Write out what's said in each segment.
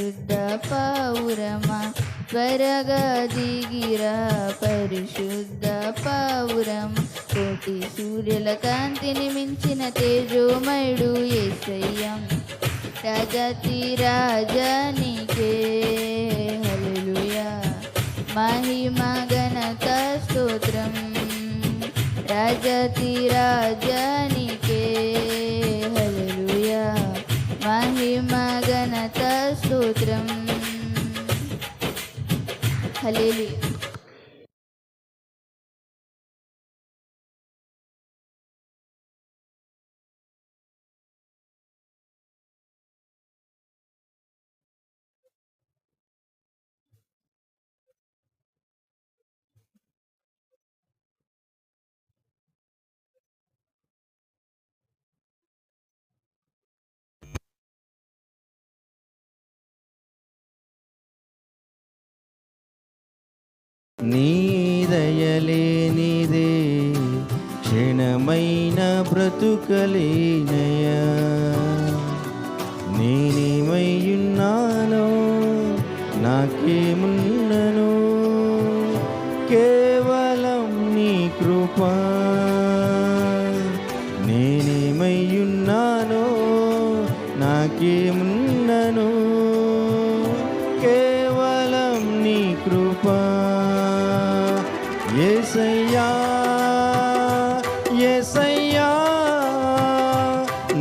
పరిశుద్ధ పౌరమా త్వరగా దిగిరా పరిశుద్ధ పౌరం కోటి సూర్యుల కాంతిని మించిన తేజోమయుడు యేసయ్యం రాజాతి రాజానికే హల్లెలూయా మహిమ ఘనత స్తోత్రం రాజాతి రాజానికే హల్లెలూయా మహిమ ఘనత స్తోత్రం హల్లెలూయా. నీ దయలేనిదే క్షణమైన బ్రతుకలేనయా నేనేమయ్యున్నానో నాకేమున్నను కేవలం నీ కృపా నేనేమయ్యున్నానో నాకేమున్నను కేవలం నీ కృపా యేసయ్యా యేసయ్యా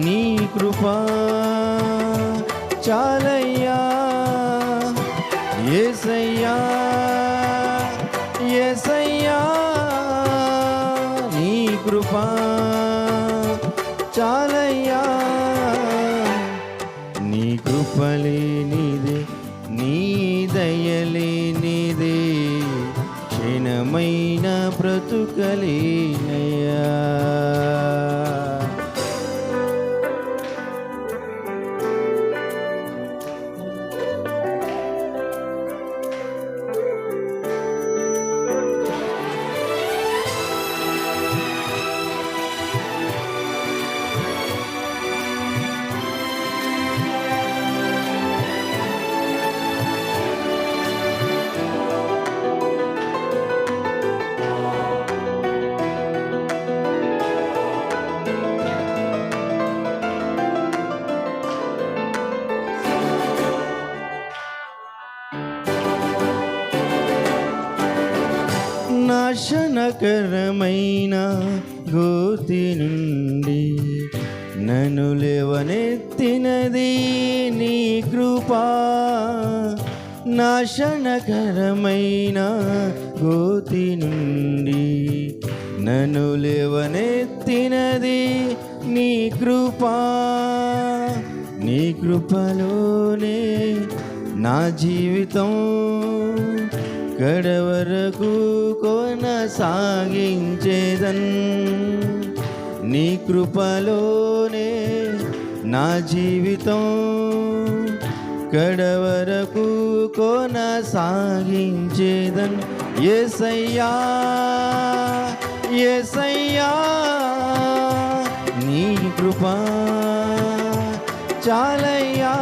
నీ కృపా చాలయ్యా యేసయ్యా యేసయ్యా నీ కృపా చాలయ్యా నీ కృపలేనిదే నీ దయలేనిదే క్షణమైన బ్రతుకలేనయా నాశనకరమైన గోతి నుండి నన్ను లేవనెత్తినది నీ కృపా నాశనకరమైన గోతి నుండి నన్ను లేవనెత్తినది నీ కృపా నీ కృపలోనే నా జీవితం కడవరకు కొనసాగించేదన్ నీ కృపలోనే నా జీవితం కడవరకు కొనసాగించేదన్ యేసయ్యా యేసయ్యా నీ కృపా చాలయ్యా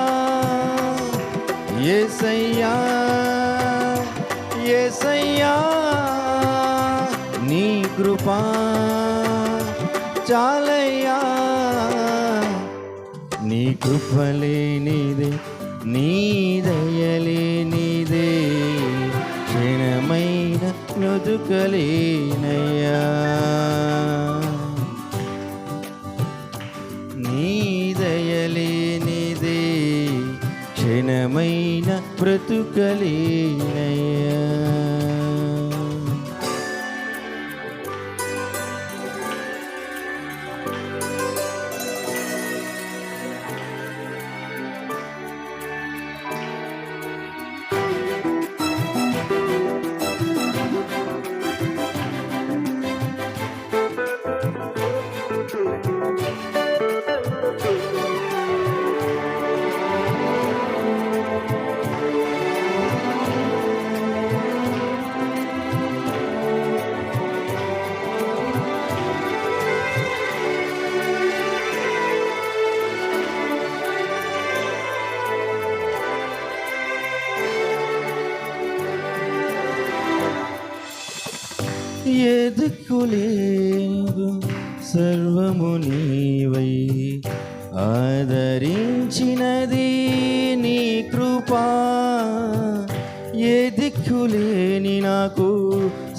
యేసయ్యా యేసయ్యా నీ కృపా చాలయ్యా నీ కృపలేనిదే నీ దయలేనిదే క్షణమైన బ్రతుకలేనయా నీ దయలేనిదే క్షణమైన బ్రతుకలేనయా ఎదుకులేవు సర్వము నీవై ఆదరించినది నీ కృపా. ఏ దిక్కులేని నాకు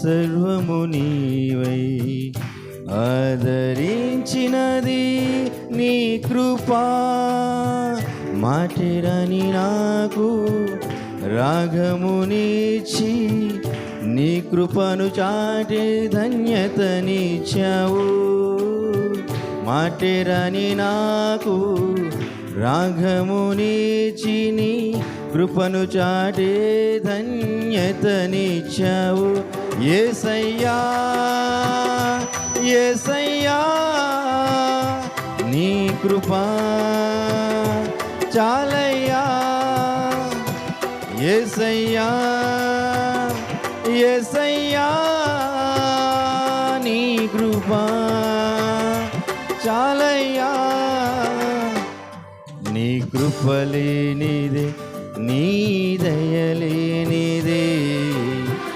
సర్వము నీవై ఆదరించినది నీ కృపా. మాటరాని నాకు రాగమునిచ్చి నీ కృపను చాటే ధన్యతనిచ్చావు. మాటరాని నాకు రాగమునిచ్చి నీ కృపను చాటే ధన్యతనిచ్చావు. యేసయ్యా యేసయ్యా నీ కృపా చాలయ్యా. యేసయ్యా యేసయ్యా నీ కృపా చాలయ్యా. నీ కృపలేనిదే నీ దయలేనిదే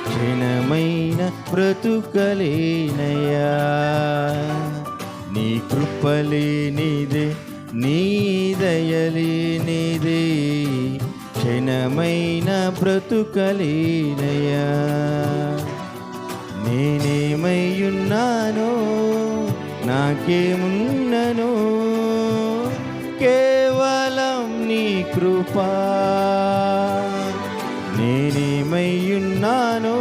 క్షణమైన బ్రతుకలేనయ్యా. నీ కృపలేనిదే నీ దయలేనిదే క్షణమైన బ్రతుకలేనయ్యా. నేనేమయ్యున్నానో నాకేమున్ననో కేవలం నీ కృపా. నేనేమయ్యున్నానో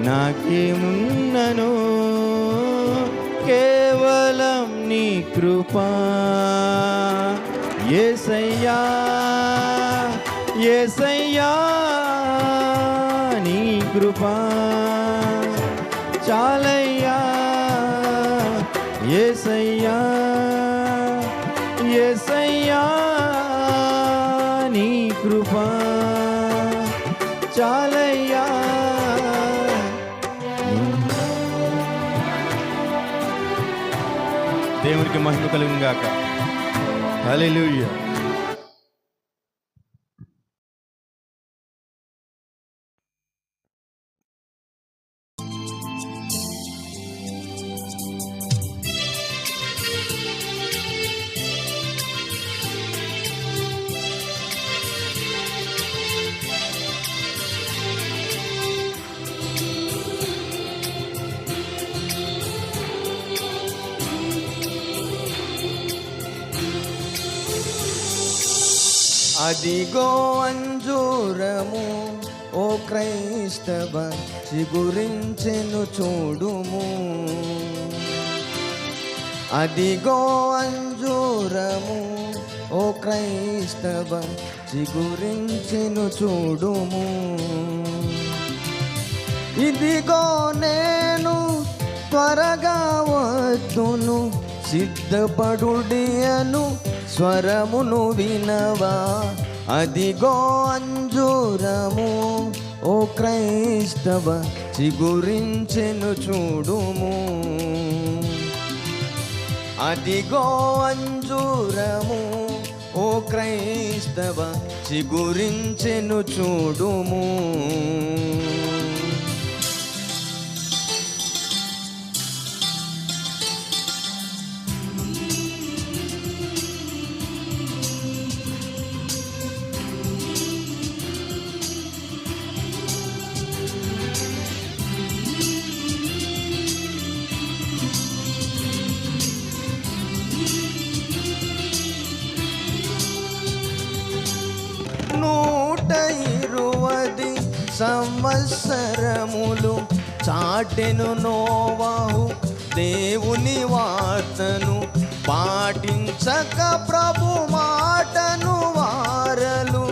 నాకేమున్ననో కేవలం నీ కృపా. యేసయ్యా యేసయ్యా నీ కృపా చాలయ్యా. యేసయ్యా యేసయ్యా నీ కృపా చాలయ్యా. దేవునికి మహిమ కలుగును గాక. హల్లెలూయా. అదిగో అంజూరము ఓ క్రైస్తవ చిగురించెను చూడుము. అదిగో అంజూరము ఓ క్రైస్తవ చిగురించెను చూడుము. ఇదిగో నేను త్వరగా వద్దును సిద్ధపడుడి అను స్వరమును వినవా. అదిగో అంజూరము ఓ క్రైస్తవ చిగురించెను చూడుము. అదిగో అంజూరము ఓ క్రైస్తవ చిగురించెను చూడుము. సంవత్సరములు చాటెను నోవాహు దేవుని వార్తను పాటించక ప్రభు మాటను వారలు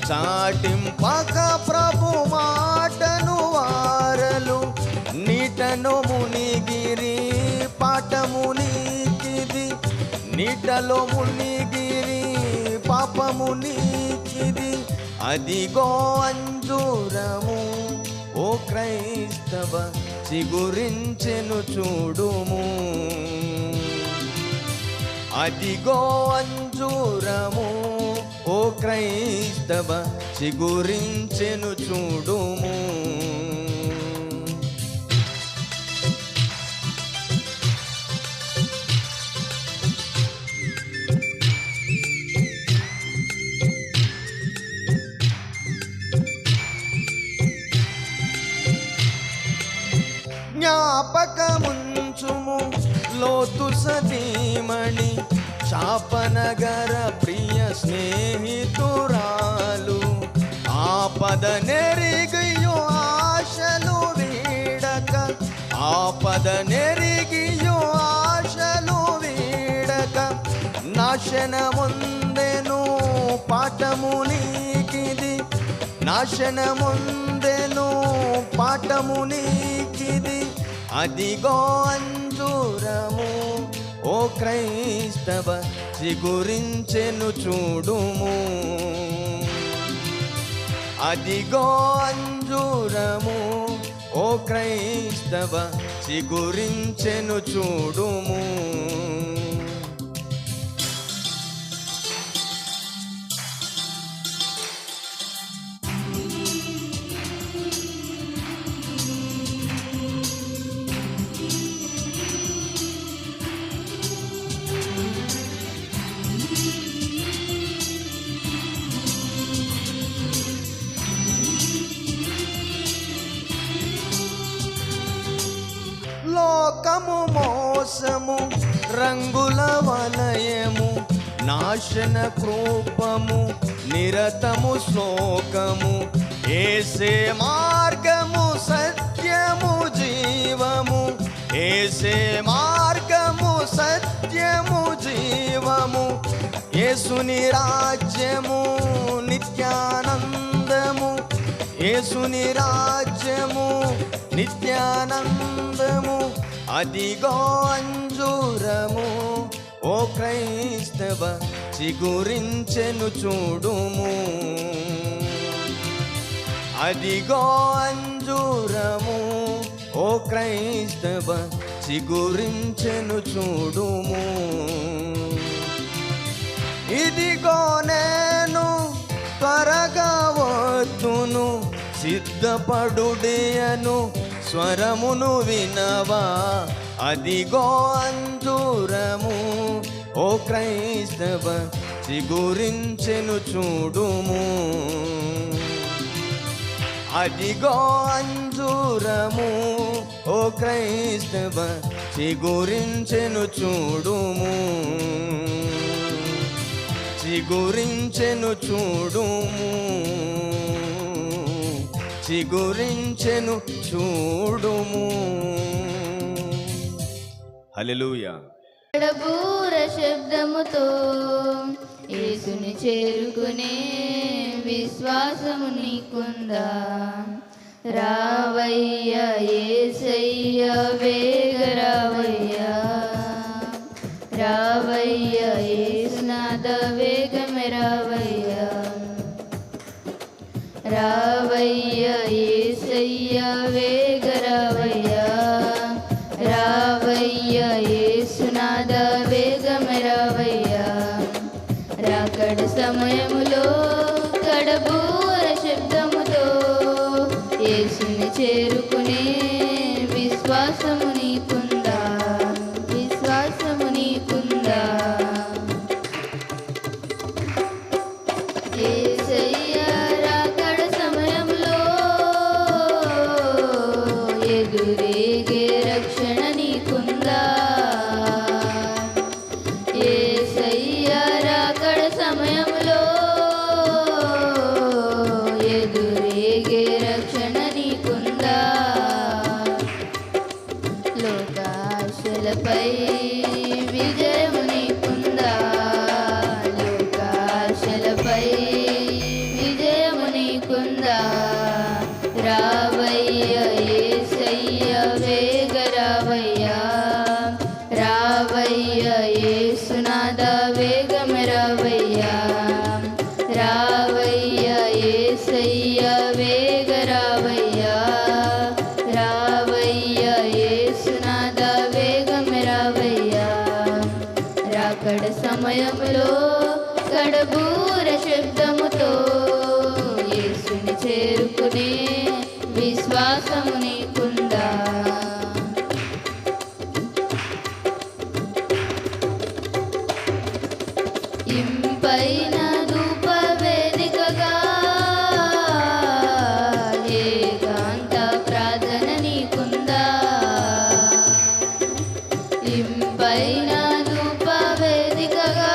చాటింపక ప్రభు మాటను వారలు నీటను మునిగిరి పాఠము నీకిది నీటలో మునిగిరి పాపము నీకిది. అదిగో అంజూరము ఓ క్రైస్తవ చిగురించెను చూడుము. అదిగో అంజూరము ఓ క్రైస్తవ చిగురించెను చూడుము. శాపనగర ప్రియ స్నేహితురాలు ఆపద నెరిగియో ఆశలు వీడక ఆపద నెరిగియో ఆశలు వీడక నాశనముందెను పాఠము నీకిది నాశనముందెను పాఠము నీకిది అదిగో అంజూరము ఓ క్రైస్తవ చిగురించెను చూడుము అదిగో అంజూరము ఓ క్రైస్తవ చిగురించెను చూడుము లోకము మోసము రంగుల వలయము నాశన క్రూపము నిరతము శ్లోకము ఏసే మార్గము సత్యము జీవము ఏసే మార్గము సత్యము జీవము యేసుని రాజ్యము నిత్యానందము యేసుని రాజ్యము నిత్యానందము అదిగో అంజూరము ఓ క్రైస్తవ చిగురించెను చూడుము అదిగో అంజూరము ఓ క్రైస్తవ చిగురించెను చూడుము ఇదిగో నేను త్వరగా వద్దును సిద్ధపడుడేయను స్వరమును వినవా అదిగో అంజూరము ఓ క్రైస్తవ చిగురించెను చూడుము అదిగో అంజూరము ఓ క్రైస్తవ చిగురించెను చూడుము చిగురించెను చూడుము చిగురించెను చూడుము హల్లెలూయా కడబూర శబ్దముతో యేసుని చేరుకునే విశ్వాసము నీకుందా రావయ్యా యేసయ్యా వేగ రావయ్యా రావయ్యా యేసునాథ వేగమే రావయ్యా రావయ్యా యేసయ్యా వేగ రావయ్యా రావయ్యా యేసునాథ వేగమే రావయ్యా రాకడ సమయములో కడబూర శబ్దముతో యేసుని చేరుకునే విశ్వాసము నీకుందా విశ్వాసము నీకుందా యేసయ్యా రాకడ సమయంలో ఎదురేగే రక్షణ నీకుందా యేసయ్యా రాకడ సమయంలో ఎదురేగే రక్షణ నీకుందా లోకాశలపై విజయము నీకుందా లోకాశలపై విజయము నీకుందా రావయ్యా యేసయ్యా వేగ రావయ్యా రావయ్యా యేసునాథ వేగమే రావయ్యా రావయ్యా యేసయ్యా వేగ రావయ్యా రావయ్యా యేసునాథ వేగమే రావయ్యా రాకడ సమయంలో కడబూర శబ్దముతో యేసుని చేరుకునే విశ్వాసము నీకుందా ఇంపైన ధూప వేదికగా ఏకాంత ప్రార్థన నీకుందా ఇంపైన ధూప వేదికగా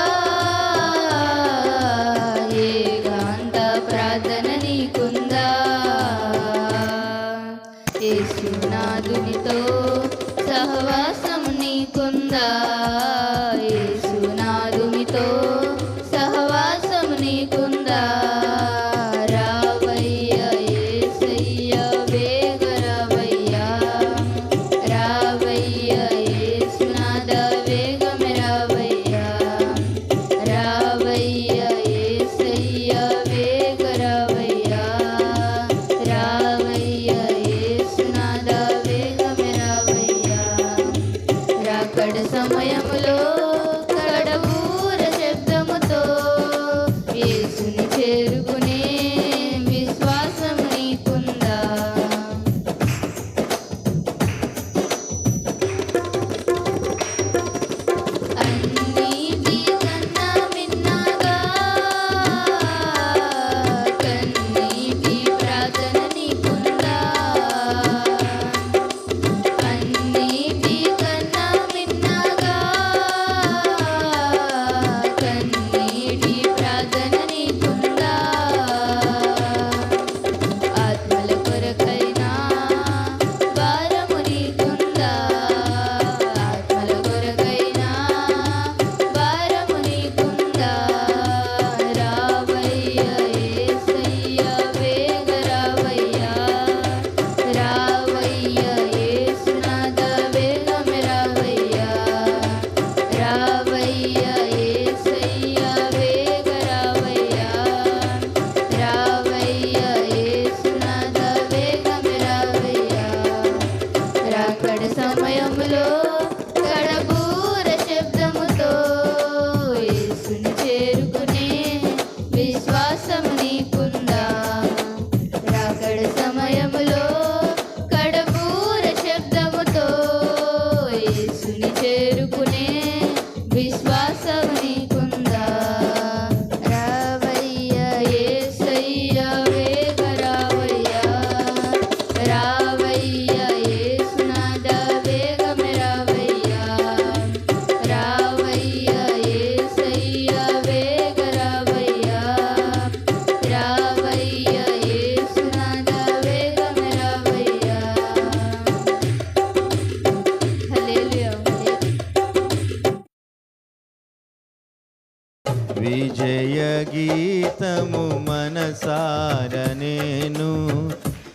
విజయ గీతము మనసార నేను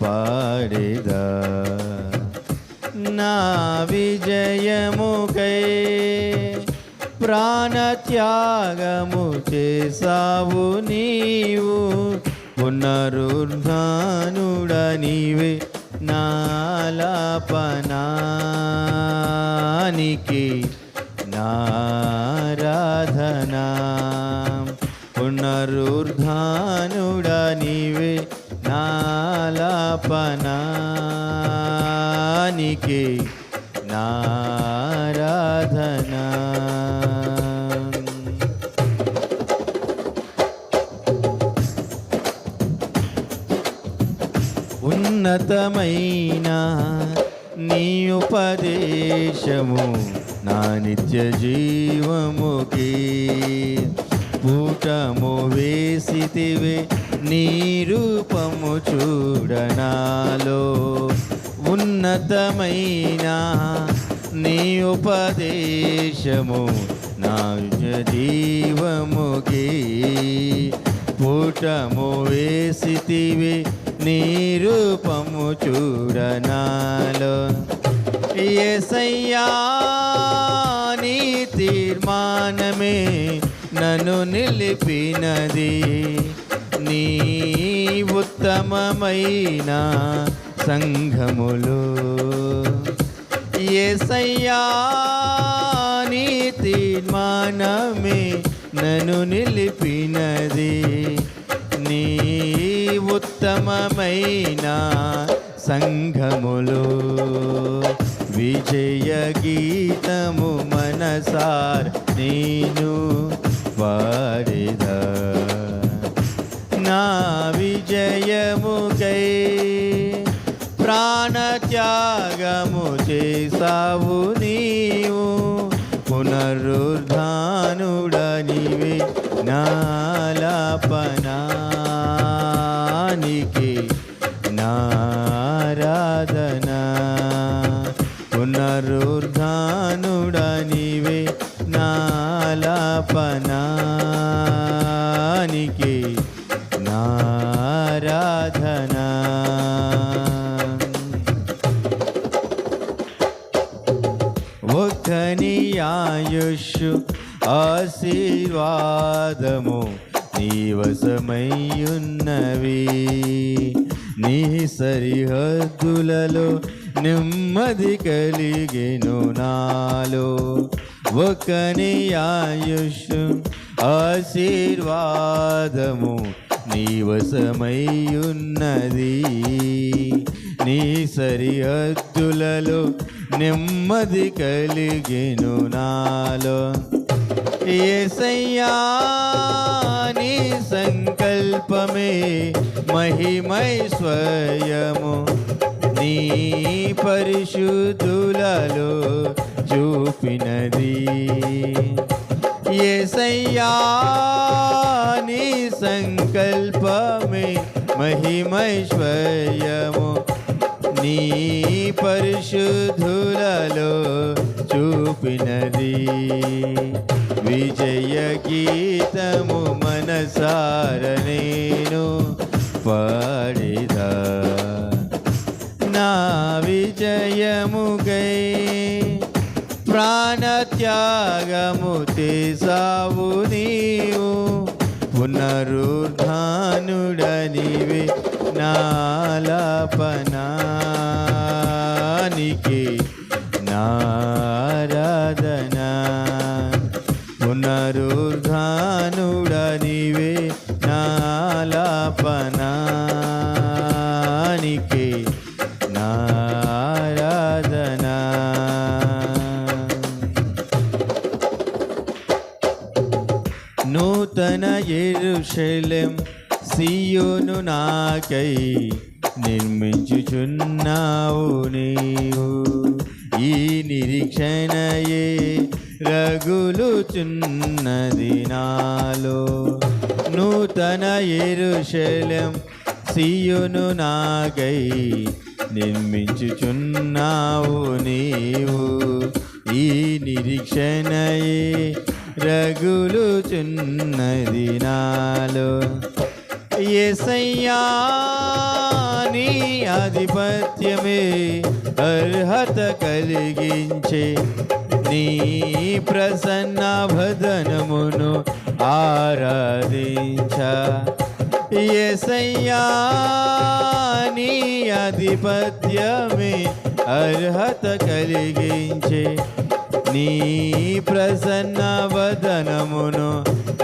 పాడేదా. నా విజయముకై ప్రాణత్యాగము చేసావు నీవు, పునరుద్ధానుడ నీవే నాలాపనానికి నారాధనా. పునరుద్ధానుడ నీవే నాలాపనానికి నారాధనా. ఉన్నతమైన నీ ఉపదేశము నా నిత్య జీవముకి పూటము వేసితివే నీ రూపము చూడనాలో. ఉన్నతమైన నీ ఉపదేశము నా నిత్య జీవముకి పూటము వేసితివే నీ రూపము చూడనాలో. యేసయ్యా నీ తీర్మానమే నన్ను నిలిపినది, నీ ఉత్తమమైన సంఘములో. యేసయ్యా నీ తీర్మానమే నన్ను నిలిపినది, నీ ఉత్తమమైన సంఘములో. విజయ గీతము మనసార్ నేను పాడేదా. నా విజయముకై ప్రాణత్యాగము చేసావు నీవు, పునరుద్ధానుడ నీవే నాలాపనానికి నారాధనా. పునరుద్ధానుడ నీవే నాలాపనానికి నారాధనా. ఒక్కని ఆయుష్షు ఆశీర్వాదము నీ వశమయ్యున్నవి, నీ సరిహద్దులలో నెమ్మది కలిగెను నాలో. ఒక్కని ఆయుష్షు ఆశీర్వాదము నీ వశమయ్యున్నది, నీ సరిహద్దులలో నెమ్మది కలిగెను నాలో. యేసయ్యా నీ సంకల్పమే మహిమైశ్వర్యము, నీ పరిశుద్ధులలో చూపినది. యేసయ్యా నీ సంకల్పమే మహిమైశ్వర్యము, నీ పరిశుద్ధులలో చూపినది. విజయ గీతము మనసార నేను పాడేదా. నా విజయముకై ప్రాణత్యాగము చేసావు నీవు, పునరుద్ధానుడ నీవే నాలాపనానికి నారాధనా. పునరుద్ధానుడ నీవే నాలాపనానికి నారాధనా. నూతన యెరూషలేం సీయోను నాకై నిర్మించుచున్నావు నీవు, ఈ నిరీక్షణయే రగులుచున్నది నాలో. నూతన యెరూషలేం సీయోను నాకై నిర్మించుచున్నావు నీవు, ఈ నిరీక్షణయే రగులుచున్నది నాలో. యేసయ్యా నీ ఆధిపత్యమే అర్హత కలిగించే, నీ ప్రసన్న వదనమును ఆరాధించ. యేసయ్యా నీ ఆధిపత్యమే అర్హత కలిగించే, నీ ప్రసన్న వదనమును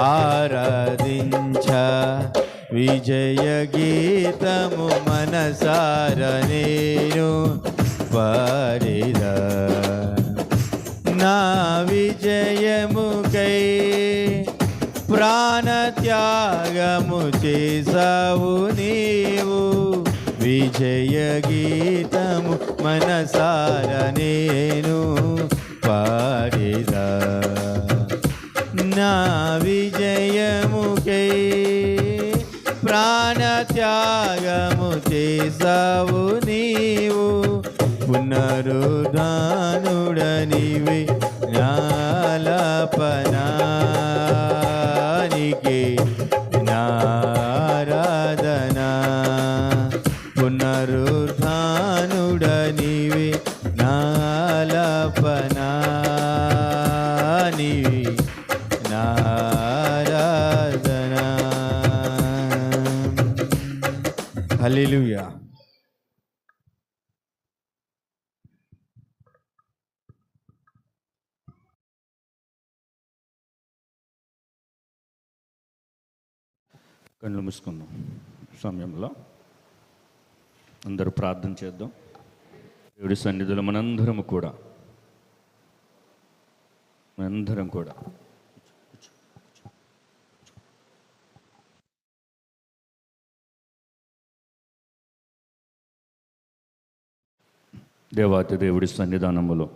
ఆరాధించ. విజయ గీతము మనసార నేను పాడేదా, నా విజయముకై ప్రాణత్యాగము చేసావు నీవు. విజయ గీతము మనసార నేను పాడేదా, నా విజయముకై ప్రాణత్యాగము చేసావు నీవు. పునరుద్ధానుడనివి నాలాపనానికి నారాధనా. పునరుద్ధానుడనివి నాలాపనానివి నారాధనా. హల్లెలూయా. కళ్ళు మూసుకుందాం. సమయంలో అందరూ ప్రార్థన చేద్దాం. దేవుడి సన్నిధిలో మనందరం కూడా దేవాతి దేవుడి సన్నిధానములో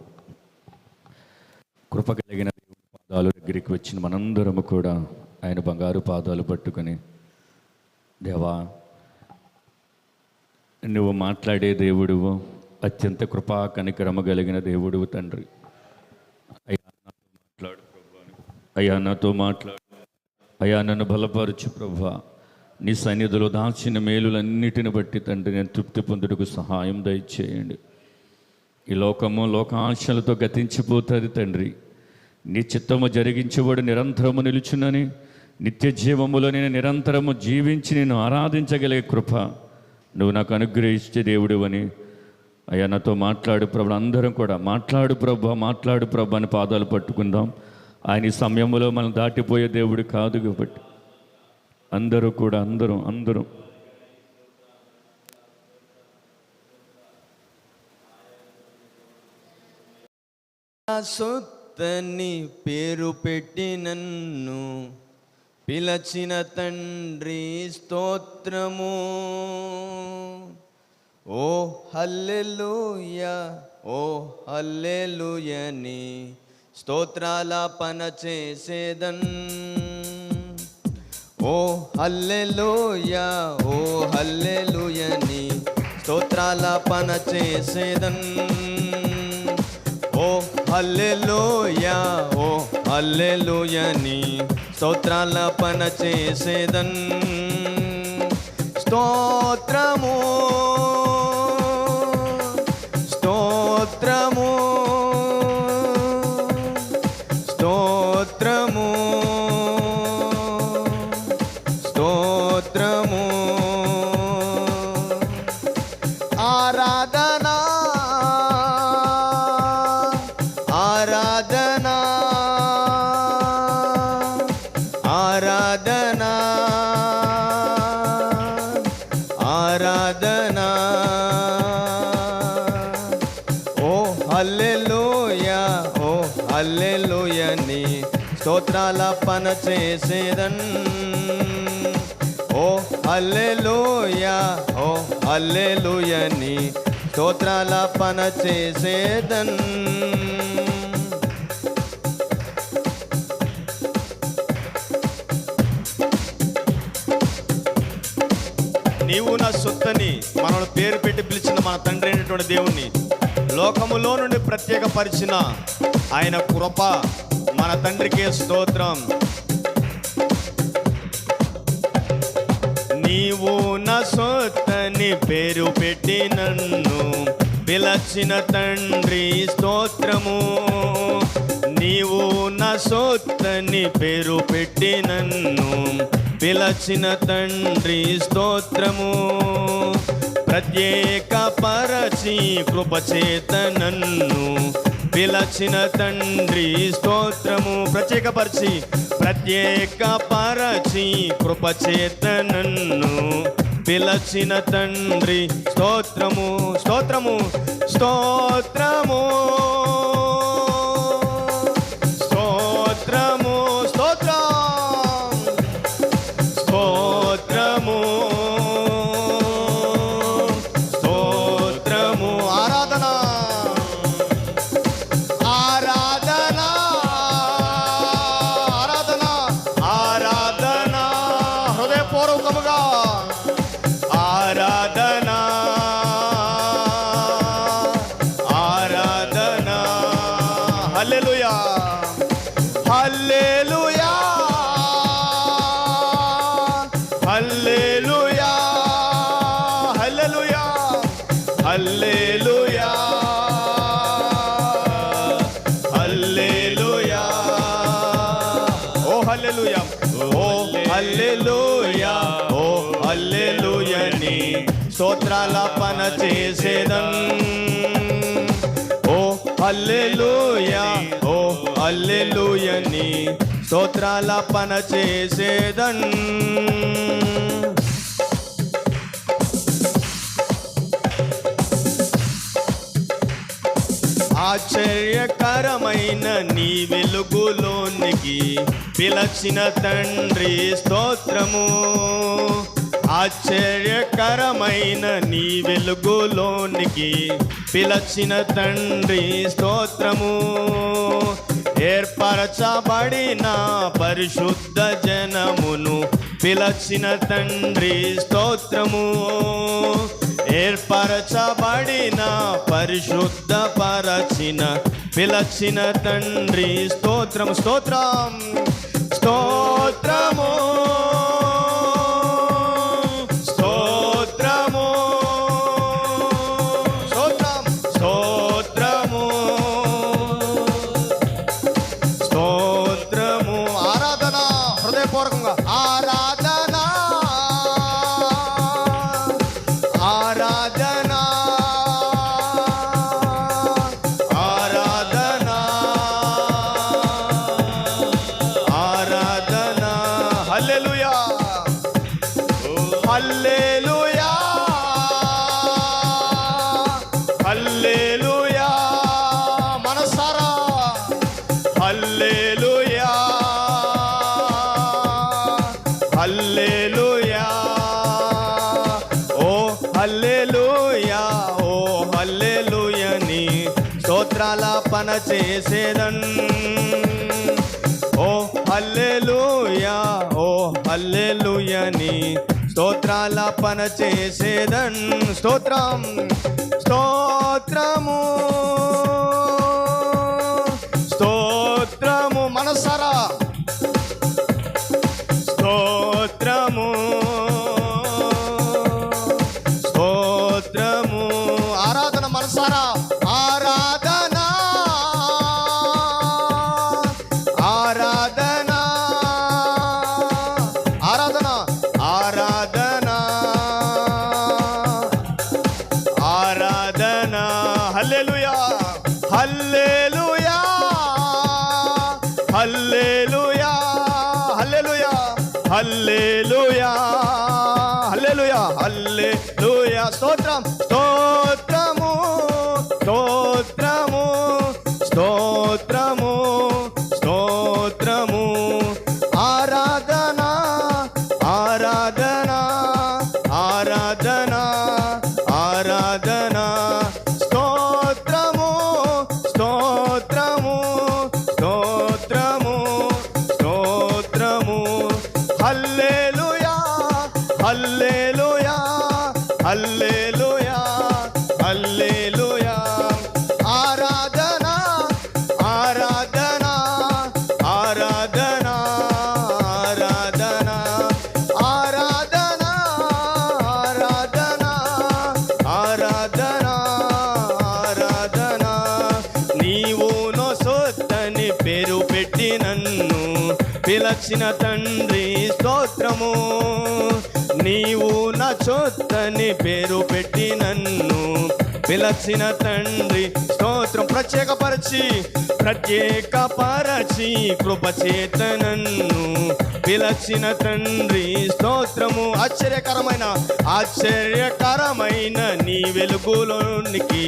కృప కలిగిన దేవుడి పాదాలు దగ్గరికి వచ్చిన మనందరము కూడా ఆయన బంగారు పాదాలు పట్టుకొని, దేవా నువ్వు మాట్లాడే దేవుడువు, అత్యంత కృపా కనికరమ కలిగిన దేవుడువు తండ్రి. అయ్యా నాతో మాట్లాడు ప్రభా, అయ్యా నాతో మాట్లాడు, అయ్యా నన్ను బలపరచు ప్రభా. నీ సన్నిధిలో దాచిన మేలులన్నిటిని బట్టి తండ్రి నేను తృప్తి పొందుటకు సహాయం దయచేయండి. ఈ లోకము లోకాశలతో గతించిపోతుంది తండ్రి. నీ చిత్తము జరిగించేవాడు నిరంతరము నిలుచునని, నిత్య జీవములో నేను నిరంతరము జీవించి నేను ఆరాధించగలిగే కృప నువ్వు నాకు అనుగ్రహించే దేవుడు అని అయ్యా నాతో మాట్లాడు ప్రభు. అందరం కూడా మాట్లాడు ప్రభు అని పాదాలు పట్టుకుందాం. ఆయన ఈ సమయంలో మనం దాటిపోయే దేవుడు కాదు కాబట్టి అందరూ కూడా అందరూ సొత్తని పేరు పెట్టి నన్ను పిలచిన తండ్రి స్తోత్రము. ఓ హల్లెలూయా, ఓ హల్లెలూయని స్తోత్రాలాపన చేసేదన్. ఓ హల్లెలూయా, ఓ హల్లెలూయని స్తోత్రాలాపన చేసేదన్. ఓ హల్లెలూయా, ఓ హల్లెలూయని స్తోత్రాలాపన చేసేదన్. స్తోత్రము స్తోత్రము స్తోత్రము స్తోత్రము. ఆరాధనా ఆరాధనా ఆరాధనా ఆరాధనా. ఓ హల్లెలూయా, ఓ హల్లెలూయని స్తోత్రాలాపన చేసేదన్. ఓ హల్లెలూయా, ఓ హల్లెలూయని స్తోత్రాలాపన చేసేదన్. నీవు నా సొత్తని మనల్ని పేరు పెట్టి పిలిచిన మన తండ్రి అయినటువంటి దేవుణ్ణి లోకములో నుండి ప్రత్యేకపరిచిన ఆయన కృప మన తండ్రికే స్తోత్రం. నీవు నా సొత్తని పేరు పెట్టి నన్ను పిలచిన తండ్రి స్తోత్రము. నీవు నా సొత్తని పేరు పెట్టి నన్ను పిలచిన తండ్రి స్తోత్రము. ప్రత్యేక పరచి కృపచేత నన్ను పిలచిన తండ్రి స్తోత్రము. ప్రత్యేక పరచి కృపచేత నన్ను పిలచిన తండ్రి స్తోత్రము. స్తోత్రము స్తోత్రము స్తోత్రము స్తోత్రం స్తోత్రము స్తోత్రము. ఆరాధన ఆరాధన ఆరాధన ఆరాధన హృదయపూర్వకముగా ఆరాధన ఆరాధన. హల్లెలూయా హల్లెలూయా హల్లెలూయా హల్లెలూయా హల్లెలూయా హల్లెలూయా. ఓ హల్లెలూయా ఓ హల్లెలూయా ఓ హల్లెలూయని స్తోత్రాలాపన చేసేదన్. ఓ హల్లెలూయా ఓ హల్లెలూయని స్తోత్రాలాపన చేసేదన్. ఆశ్చర్యకరమైన నీ వెలుగులోనికి పిలచిన తండ్రి స్తోత్రము. ఆశ్చర్యకరమైన నీ వెలుగులోనికి పిలచిన తండ్రి స్తోత్రము. ఏర్పరచబడిన పరిశుద్ధ జనమును పిలచిన తండ్రి స్తోత్రము. ఏర్పరచబడిన పరిశుద్ధ పరచిన పిలచిన తండ్రి స్తోత్రము. స్తోత్రం స్తోత్రము స్తోత్రము స్తోత్రం స్తోత్రము స్తోత్రము. ఆరాధన హృదయపూర్వకంగా ఆరాధన ఆరాధన ఆరాధన ఆరాధన. హల్లెలూయా హల్లెలూయా హల్లెలూయా. మనసారా హల్లెలూయా హల్లెలూయా. ఓ హల్లెలూయా ఓ హల్లెలూయని స్తోత్రాలాపన చేసేదన్. ఓ హల్లెలూయా ఓ హల్లెలూయని స్తోత్రాలాపన చేసేదన్. స్తోత్రం స్తోత్రము స్తోత్రము. మనసారా స్తోత్రము స్తోత్రము. ఆరాధన మనసారా ఆరాధన ఆరాధన ఆరాధన ఆరాధన ఆరాధన. హల్లెలూయా హల్లెలూయా హల్లెలూయా హల్లెలూయా హల్లెలూయా హల్లెలూయా హల్లెలూయా. స్తోత్రం స్తోత్రము స్తోత్రము స్తోత్రము స్తోత్రము. ఆరాధన ఆరాధన ఆరాధన ఆరాధన. స్తోత్రము స్తోత్రము స్తోత్రము స్తోత్రము. హల్లెలూయా హల్లెలూయా హల్లెలూయా హల్లెలూయా. ఆరాధన ఆరాధన పిలచిన తండ్రి స్తోత్రము. నీవు నా చొత్తని పేరు పెట్టి నన్ను పిలచిన తండ్రి స్తోత్రం. ప్రత్యేకపరచి కృపచేత నన్ను పిలచిన తండ్రి స్తోత్రము. ఆశ్చర్యకరమైన నీ వెలుగులోనికి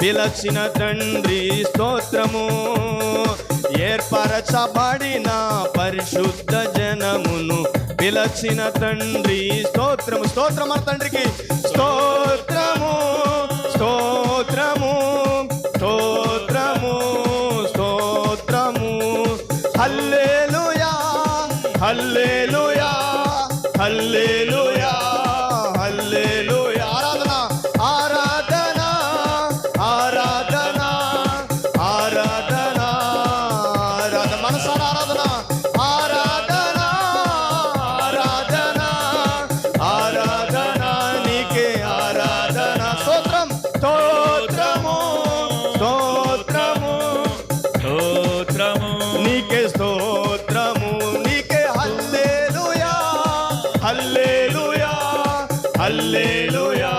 పిలచిన తండ్రి స్తోత్రము. ఏర్పరచబడిన పరిశుద్ధ జనమును పిలచిన తండ్రి స్తోత్రము. స్తోత్రం మన తండ్రికి. స్తోత్రము స్తోత్రము స్తోత్రము స్తోత్రము. హల్లెలూయా హల్లెలూయా హల్లెలూయా హల్లెలూయా. ఆరాధన ఆరాధన ఆరాధన ఆరాధన మనసారా ఆరాధన ఆరాధన ఆరాధన ఆరాధన నీకే ఆరాధన. స్తోత్రం స్తోత్రము స్తోత్రము స్తోత్రము నీకే స్తోత్రము నీకే. హల్లెలూయా హల్లెలూయా హల్లెలూయా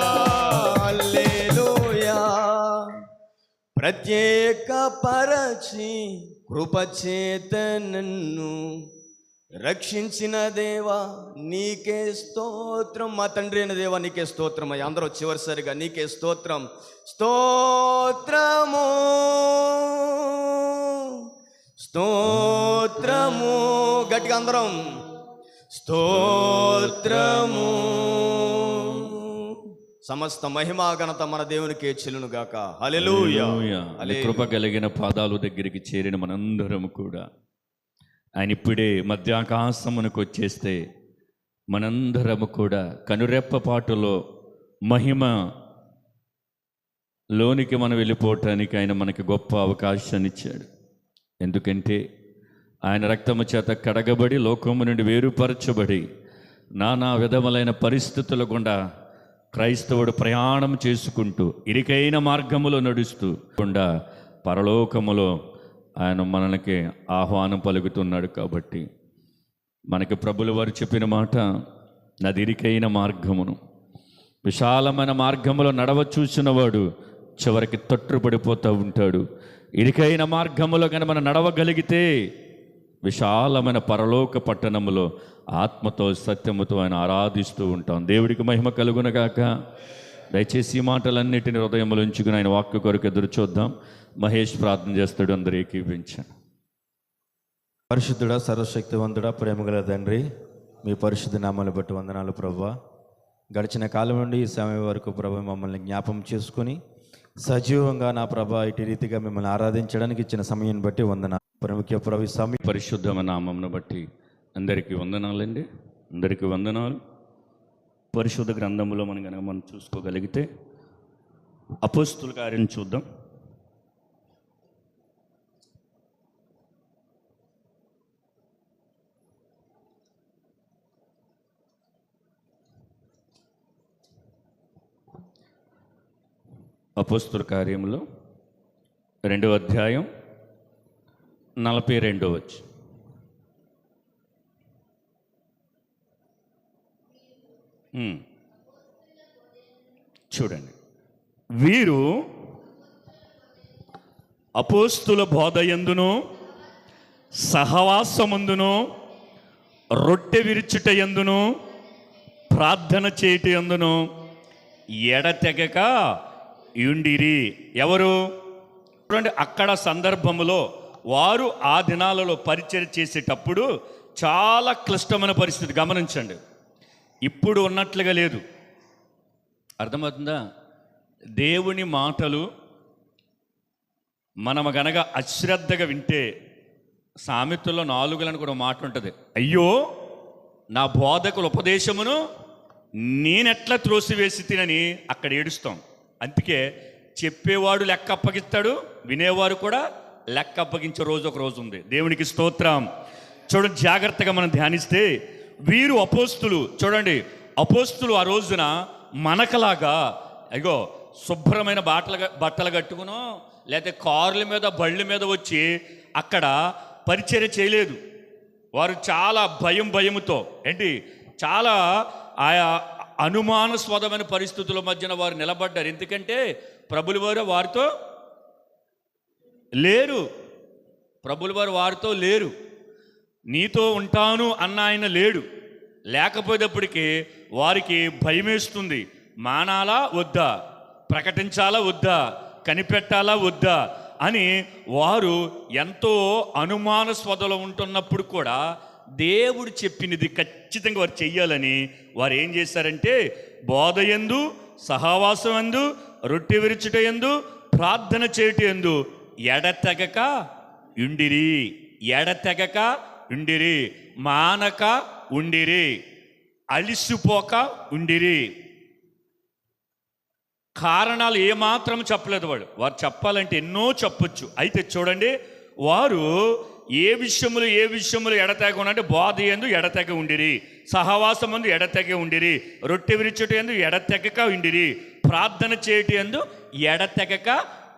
హల్లెలూయా. ప్రత్యేకపరచి కృపచేత నన్ను రక్షించిన దేవా నీకే స్తోత్రం. మా తండ్రి అయిన దేవా నీకే స్తోత్రం అయ్యా. అందరూ చివరిసరిగా నీకే స్తోత్రం స్తోత్రము స్తోత్రము. గట్టిగా అందరం స్తోత్రము. సమస్త మహిమా ఘనత మన దేవునికే చెల్లును గాక. హల్లెలూయా. నీ కృప కలిగిన పాదాలు దగ్గరికి చేరిన మనందరం కూడా ఆయన ఇప్పుడే మధ్యాకాశమునకు వచ్చేస్తే మనందరము కూడా కనురెప్పపాటులో మహిమ లోనికి మనం వెళ్ళిపోవటానికి ఆయన మనకి గొప్ప అవకాశాన్ని ఇచ్చాడు. ఎందుకంటే ఆయన రక్తము చేత కడగబడి లోకము నుండి వేరుపరచబడి నానా విధములైన పరిస్థితుల గుండా క్రైస్తవుడు ప్రయాణం చేసుకుంటూ ఇరుకైన మార్గములో నడుస్తూ గుండా పరలోకములో ఆయన మనకి ఆహ్వానం పలుకుతున్నాడు. కాబట్టి మనకి ప్రభుల వారు చెప్పిన మాట, నది ఇరుకైన మార్గమును విశాలమైన మార్గములో నడవ చూసినవాడు చివరికి తొట్టుపడిపోతూ ఉంటాడు. ఇరుకైన మార్గములో కానీ మనం నడవగలిగితే విశాలమైన పరలోక పట్టణములో ఆత్మతో సత్యముతో ఆయన ఆరాధిస్తూ ఉంటాం. దేవుడికి మహిమ కలుగునగాక. దయచేసి ఈ మాటలన్నిటిని హృదయములో ఉంచుకుని ఆయన వాక్య కొరకు ఎదురు చూద్దాం. మహేష్ ప్రార్థన చేస్తాడు, అందరూ ఏకీవించండి. పరిశుద్ధుడా సర్వశక్తివంతుడా ప్రేమగల తండ్రి, మీ పరిశుద్ధ నామాలు బట్టి వందనాలు ప్రభువా. గడిచిన కాలం నుండి ఈ సమయం వరకు ప్రభు మమ్మల్ని జ్ఞాపం చేసుకుని సజీవంగా నా ప్రభ ఇటు రీతిగా మిమ్మల్ని ఆరాధించడానికి ఇచ్చిన సమయం బట్టి వందనాలు. ప్రముఖ ప్రభు సమయం పరిశుద్ధమైన నామమును బట్టి అందరికీ వందనాలండి. అందరికీ వందనాలు. పరిశుద్ధ గ్రంథములో మనం చూసుకోగలిగితే అపోస్తుల కార్యం చూద్దాం. అపోస్తుల కార్యంలో 2వ అధ్యాయం 42వ వచనం. చూడండి, వీరు అపోస్తుల బోధయందును సహవాసమందును రొట్టె విరుచుట యందును ప్రార్థన చేయుట యందును ఎడతెగక యుండిరి. ఎవరు? చూడండి, అక్కడ సందర్భములో వారు ఆ దినాలలో పరిచయం చేసేటప్పుడు చాలా క్లిష్టమైన పరిస్థితి. గమనించండి, ఇప్పుడు ఉన్నట్లుగా లేదు. అర్థమవుతుందా? దేవుని మాటలు మనం గనక అశ్రద్ధగా వింటే, సామెతల్లో 4 కూడా మాట ఉంటుంది, అయ్యో నా బోధకుల ఉపదేశమును నేనెట్లా త్రోసివేసి తినని అక్కడ ఏడుస్తాం. అందుకే చెప్పేవాడు లెక్క అప్పగిస్తాడు, వినేవారు కూడా లెక్క అప్పగించే రోజు ఒక రోజు ఉంది. దేవునికి స్తోత్రం. చూడండి, జాగ్రత్తగా మనం ధ్యానిస్తే వీరు అపోస్తులు. చూడండి, అపోస్తులు ఆ రోజున మనకలాగా అయ్యో శుభ్రమైన బట్టలు కట్టుకునో లేకపోతే కార్ల మీద బళ్ళ మీద వచ్చి అక్కడ పరిచర్య చేయలేదు. వారు చాలా భయముతో ఏంటి చాలా ఆయా అనుమానాస్పదమైన పరిస్థితుల మధ్యన వారు నిలబడ్డారు. ఎందుకంటే ప్రభుల వారు వారితో లేరు. ప్రభుల వారు వారితో లేరు. నీతో ఉంటాను అన్న ఆయన లేడు. లేకపోయేటప్పటికీ వారికి భయమేస్తుంది. మానాలా వద్దా, ప్రకటించాలా వద్దా, కనిపెట్టాలా వద్దా అని వారు ఎంతో అనుమానాస్పదలో ఉంటున్నప్పుడు కూడా దేవుడు చెప్పినది ఖచ్చితంగా వారు చెయ్యాలని వారు ఏం చేశారంటే బోధయందు, సహవాసమందు, రొట్టె విరుచుట యందు, ప్రార్థన చేయుట యందు ఎడతెగక ఉండిరి, మానక ఉండిరి, అలిసిపోక ఉండిరి. కారణాలు ఏమాత్రం చెప్పలేదు వారు చెప్పాలంటే ఎన్నో చెప్పొచ్చు. అయితే చూడండి, వారు ఏ విషయములు ఎడతెగ అంటే బోధ యందు ఎడతెగ ఉండిరి, సహవాసమందు ఎడతెగ ఉండిరి, రొట్టె విరుచుట యందు ఎడతెగక ఉండిరి, ప్రార్థన చేయుట యందు ఎడతెగక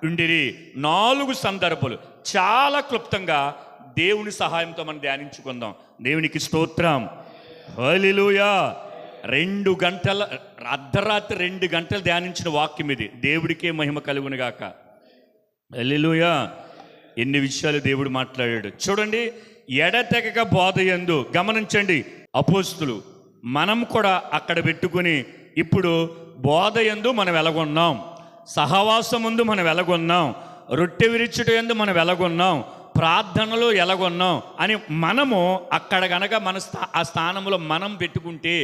ఉండిరి. 4 సందర్భాలు చాలా క్లుప్తంగా దేవుని సహాయంతో మనం ధ్యానించుకుందాం. దేవునికి స్తోత్రం, హల్లెలూయా. 2 గంటల అర్ధరాత్రి 2 గంటలు ధ్యానించిన వాక్యం ఇది. దేవుడికే మహిమ కలుగునుగాక. హల్లెలూయా. ఎన్ని విషయాలు దేవుడు మాట్లాడాడు చూడండి. ఎడతెగక బోధ యందు గమనించండి, అపోస్తులు మనం కూడా అక్కడ పెట్టుకుని ఇప్పుడు బోధ యందు మనం ఎలాగొన్నాం, సహవాసం ముందు మనం ఎలాగొన్నాం, రొట్టె విరుచుట యందు మనం ఎలాగొన్నాం, ప్రార్థనలో ఎలాగొన్నాం అని మనము అక్కడ గనక ఆ స్థానంలో మనం పెట్టుకుంటే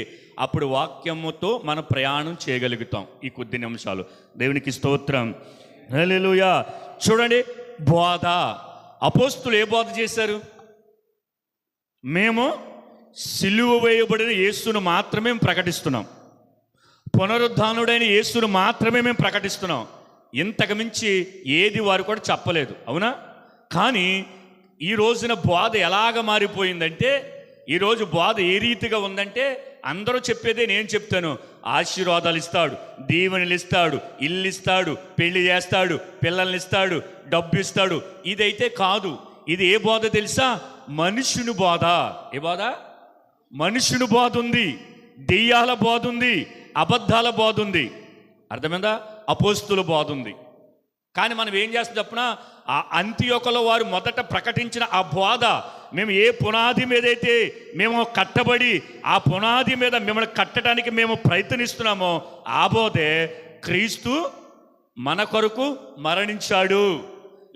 అప్పుడు వాక్యముతో మనం ప్రయాణం చేయగలుగుతాం. ఈ కొద్ది నిమిషాలు దేవునికి స్తోత్రం, హల్లెలూయా. చూడండి, బోధ. అపోస్తులు ఏ బోధ చేశారు? మేము సిలువ వేయబడిన యేసును మాత్రమే ప్రకటిస్తున్నాం, పునరుద్ధానుడైన యేసును మాత్రమే మేము ప్రకటిస్తున్నాం. ఇంతకు మించి ఏది వారు కూడా చెప్పలేదు, అవునా? కానీ ఈ రోజున బోధ ఎలాగ మారిపోయిందంటే, ఈరోజు బోధ ఏ రీతిగా ఉందంటే అందరూ చెప్పేదే నేను చెప్తాను. ఆశీర్వాదాలు ఇస్తాడు, దీవెనలు ఇస్తాడు, ఇల్లు ఇస్తాడు, పెళ్లి చేస్తాడు, పిల్లల్ని ఇస్తాడు, డబ్బు ఇస్తాడు. ఇదైతే కాదు. ఇది ఏ బోధ తెలుసా? మనుషుని బోధ. ఏ బోధ? మనుషుని బోధ ఉంది, దెయ్యాల బోధ ఉంది, అబద్ధాల బోధ ఉంది. అర్థమైందా? అపోస్తుల బోధ ఉంది. కానీ మనం ఏం చేస్తాం చెప్పినా, ఆ అంతియోకలో వారు మొదట ప్రకటించిన ఆ బోధ, మేము ఏ పునాది మీద అయితే మేము కట్టబడి ఆ పునాది మీద మిమ్మల్ని కట్టడానికి మేము ప్రయత్నిస్తున్నామో ఆ బోధే క్రీస్తు మన కొరకు మరణించాడు,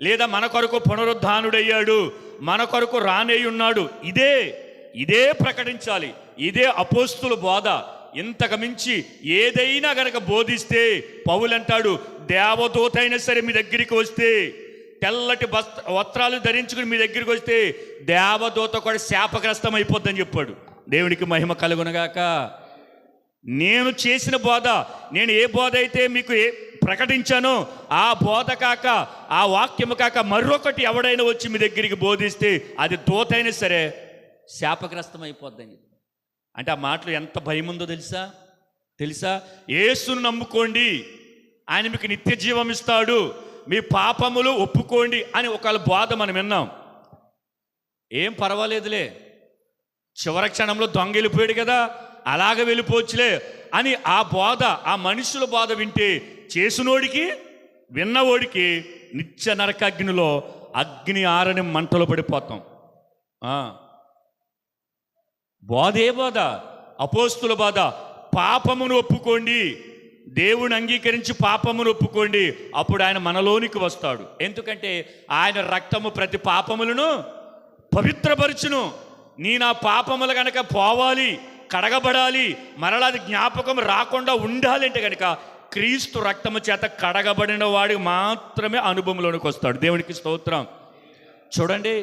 లేదా మన కొరకు పునరుద్ధానుడయ్యాడు, మన కొరకు రానేయున్నాడు. ఇదే ప్రకటించాలి. ఇదే అపోస్తుల బోధ. ఇంతకు మించి ఏదైనా గనక బోధిస్తే పౌలు అంటాడు, దేవదూత అయినా సరే మీ దగ్గరికి వస్తే, తెల్లటి వస్త్రాలు ధరించుకుని మీ దగ్గరికి వస్తే దేవదూత కూడా శాపగ్రస్తం అయిపోద్దని చెప్పాడు. దేవునికి మహిమ కలుగునగాక. నేను చేసిన బోధ, నేను ఏ బోధ అయితే మీకు ప్రకటించానో ఆ బోధ కాక, ఆ వాక్యము కాక మరొకటి ఎవడైనా వచ్చి మీ దగ్గరికి బోధిస్తే అది దూత అయినా సరే శాపగ్రస్తం అయిపోద్దని. అంటే ఆ మాటలు ఎంత భయం ఉందో తెలుసా? యేసును నమ్ముకోండి, ఆయన మీకు నిత్య జీవం ఇస్తాడు, మీ పాపములు ఒప్పుకోండి అని ఒకవేళ బోధ మనం విన్నాం. ఏం పర్వాలేదులే, చివరి క్షణంలో దొంగ వెళ్ళిపోయాడు కదా, అలాగ వెళ్ళిపోవచ్చులే అని ఆ బోధ, ఆ మనుషుల బోధ వింటే చేసినోడికి, విన్నవాడికి నిత్య నరకాగ్నిలో అగ్ని ఆరని మంటలో పడిపోతాం. బోధ ఏ బోధ? అపోస్తుల బోధ. పాపమును ఒప్పుకోండి, దేవుని అంగీకరించి పాపమును ఒప్పుకోండి, అప్పుడు ఆయన మనలోనికి వస్తాడు. ఎందుకంటే ఆయన రక్తము ప్రతి పాపములను పవిత్రపరచును. నా పాపములు కనుక పోవాలి, కడగబడాలి, మరలాది జ్ఞాపకం రాకుండా ఉండాలి అంటే కనుక క్రీస్తు రక్తము చేత కడగబడిన వాడికి మాత్రమే అనుభవంలోనికి వస్తాడు. దేవునికి స్తోత్రం. చూడండి,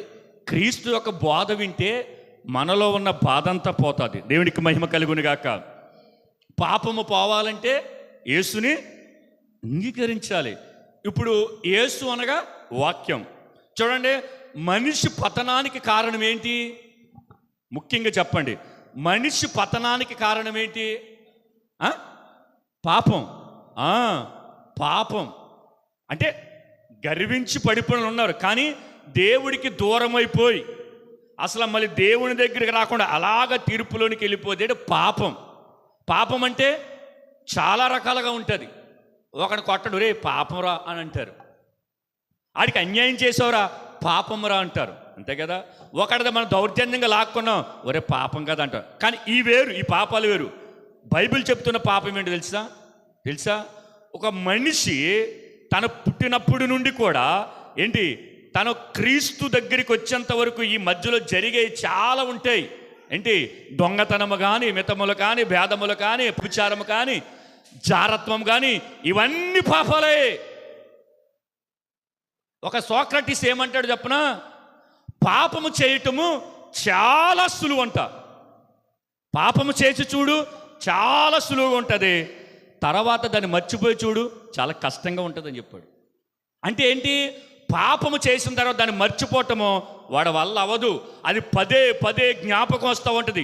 క్రీస్తు యొక్క బోధ వింటే మనలో ఉన్న బాధంతా పోతుంది. దేవునికి మహిమ కలుగునుగాక. పాపము పోవాలంటే యేసుని అంగీకరించాలి. ఇప్పుడు యేసు అనగా వాక్యం. చూడండి, మనిషి పతనానికి కారణం ఏంటి? ముఖ్యంగా చెప్పండి, మనిషి పతనానికి కారణం ఏంటి? పాపం. పాపం అంటే గర్వించి పడిపోయిన ఉన్నారు, కానీ దేవుడికి దూరం అయిపోయి అసలు మళ్ళీ దేవుని దగ్గరికి రాకుండా అలాగ తీర్పులోనికి వెళ్ళిపోతే పాపం. పాపం అంటే చాలా రకాలుగా ఉంటుంది. ఒకడు కొట్టడు, రే పాపంరా అని అంటారు. ఆడికి అన్యాయం చేసావురా పాపంరా అంటారు, అంతే కదా. ఒకటిది మనం దౌర్జన్యంగా లాక్కున్నాం, ఒరే పాపం కదా అంటారు. కానీ ఈ వేరు, ఈ పాపాలు వేరు. బైబిల్ చెప్తున్న పాపం ఏంటి తెలుసా? ఒక మనిషి తను పుట్టినప్పుడు నుండి కూడా ఏంటి, తను క్రీస్తు దగ్గరికి వచ్చేంత వరకు ఈ మధ్యలో జరిగే చాలా ఉంటాయి. ఏంటి, దొంగతనము కానీ, మితములు కానీ, భేదములు కానీ, వ్యభిచారము కానీ, జారత్వం కానీ, ఇవన్నీ పాపాలే. ఒక సోక్రటీస్ ఏమంటాడు చెప్పనా, పాపము చేయటము చాలా సులువంట. పాపము చేసి చూడు, చాలా సులువుగా ఉంటుంది. తర్వాత దాన్ని మర్చిపోయి చూడు, చాలా కష్టంగా ఉంటుందని చెప్పాడు. అంటే ఏంటి, పాపము చేసిన తర్వాత దాన్ని మర్చిపోవటము వాడి వల్ల అవ్వదు. అది పదే పదే జ్ఞాపకం వస్తూ ఉంటుంది.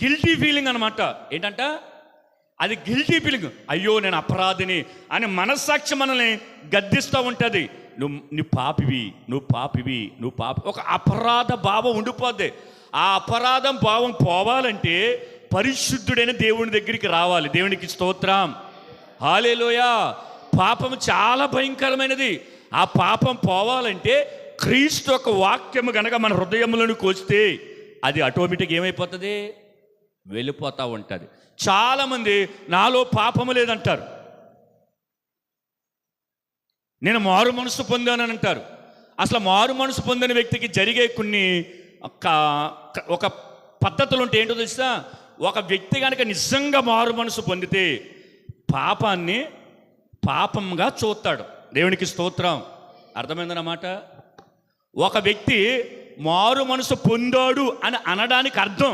గిల్టీ ఫీలింగ్ అనమాట. ఏంటంట, అది గిల్టీ ఫీలింగ్. అయ్యో నేను అపరాధిని అని మనస్సాక్షి మనల్ని గద్దిస్తూ ఉంటుంది. నువ్వు పాపివి. ఒక అపరాధ భావం ఉండిపోద్ది. ఆ అపరాధం భావం పోవాలంటే పరిశుద్ధుడైన దేవుని దగ్గరికి రావాలి. దేవునికి స్తోత్రం, హల్లెలూయా. పాపం చాలా భయంకరమైనది. ఆ పాపం పోవాలంటే క్రీస్తు యొక్క వాక్యము గనక మన హృదయంలోనికి వస్తే అది ఆటోమేటిక్ ఏమైపోతుంది, వెళ్ళిపోతూ ఉంటుంది. చాలామంది నాలో పాపము లేదంటారు, నేను మారు మనసు పొందానని అంటారు. అసలు మారు మనసు పొందిన వ్యక్తికి జరిగే కొన్ని ఒక పద్ధతులు ఉంటే ఏంటో తెలుసా, ఒక వ్యక్తి కనుక నిజంగా మారు మనసు పొందితే పాపాన్ని పాపంగా చూస్తాడు. దేవునికి స్తోత్రం, అర్థమైందన్నమాట. ఒక వ్యక్తి మారు మనసు పొందాడు అని అనడానికి అర్థం,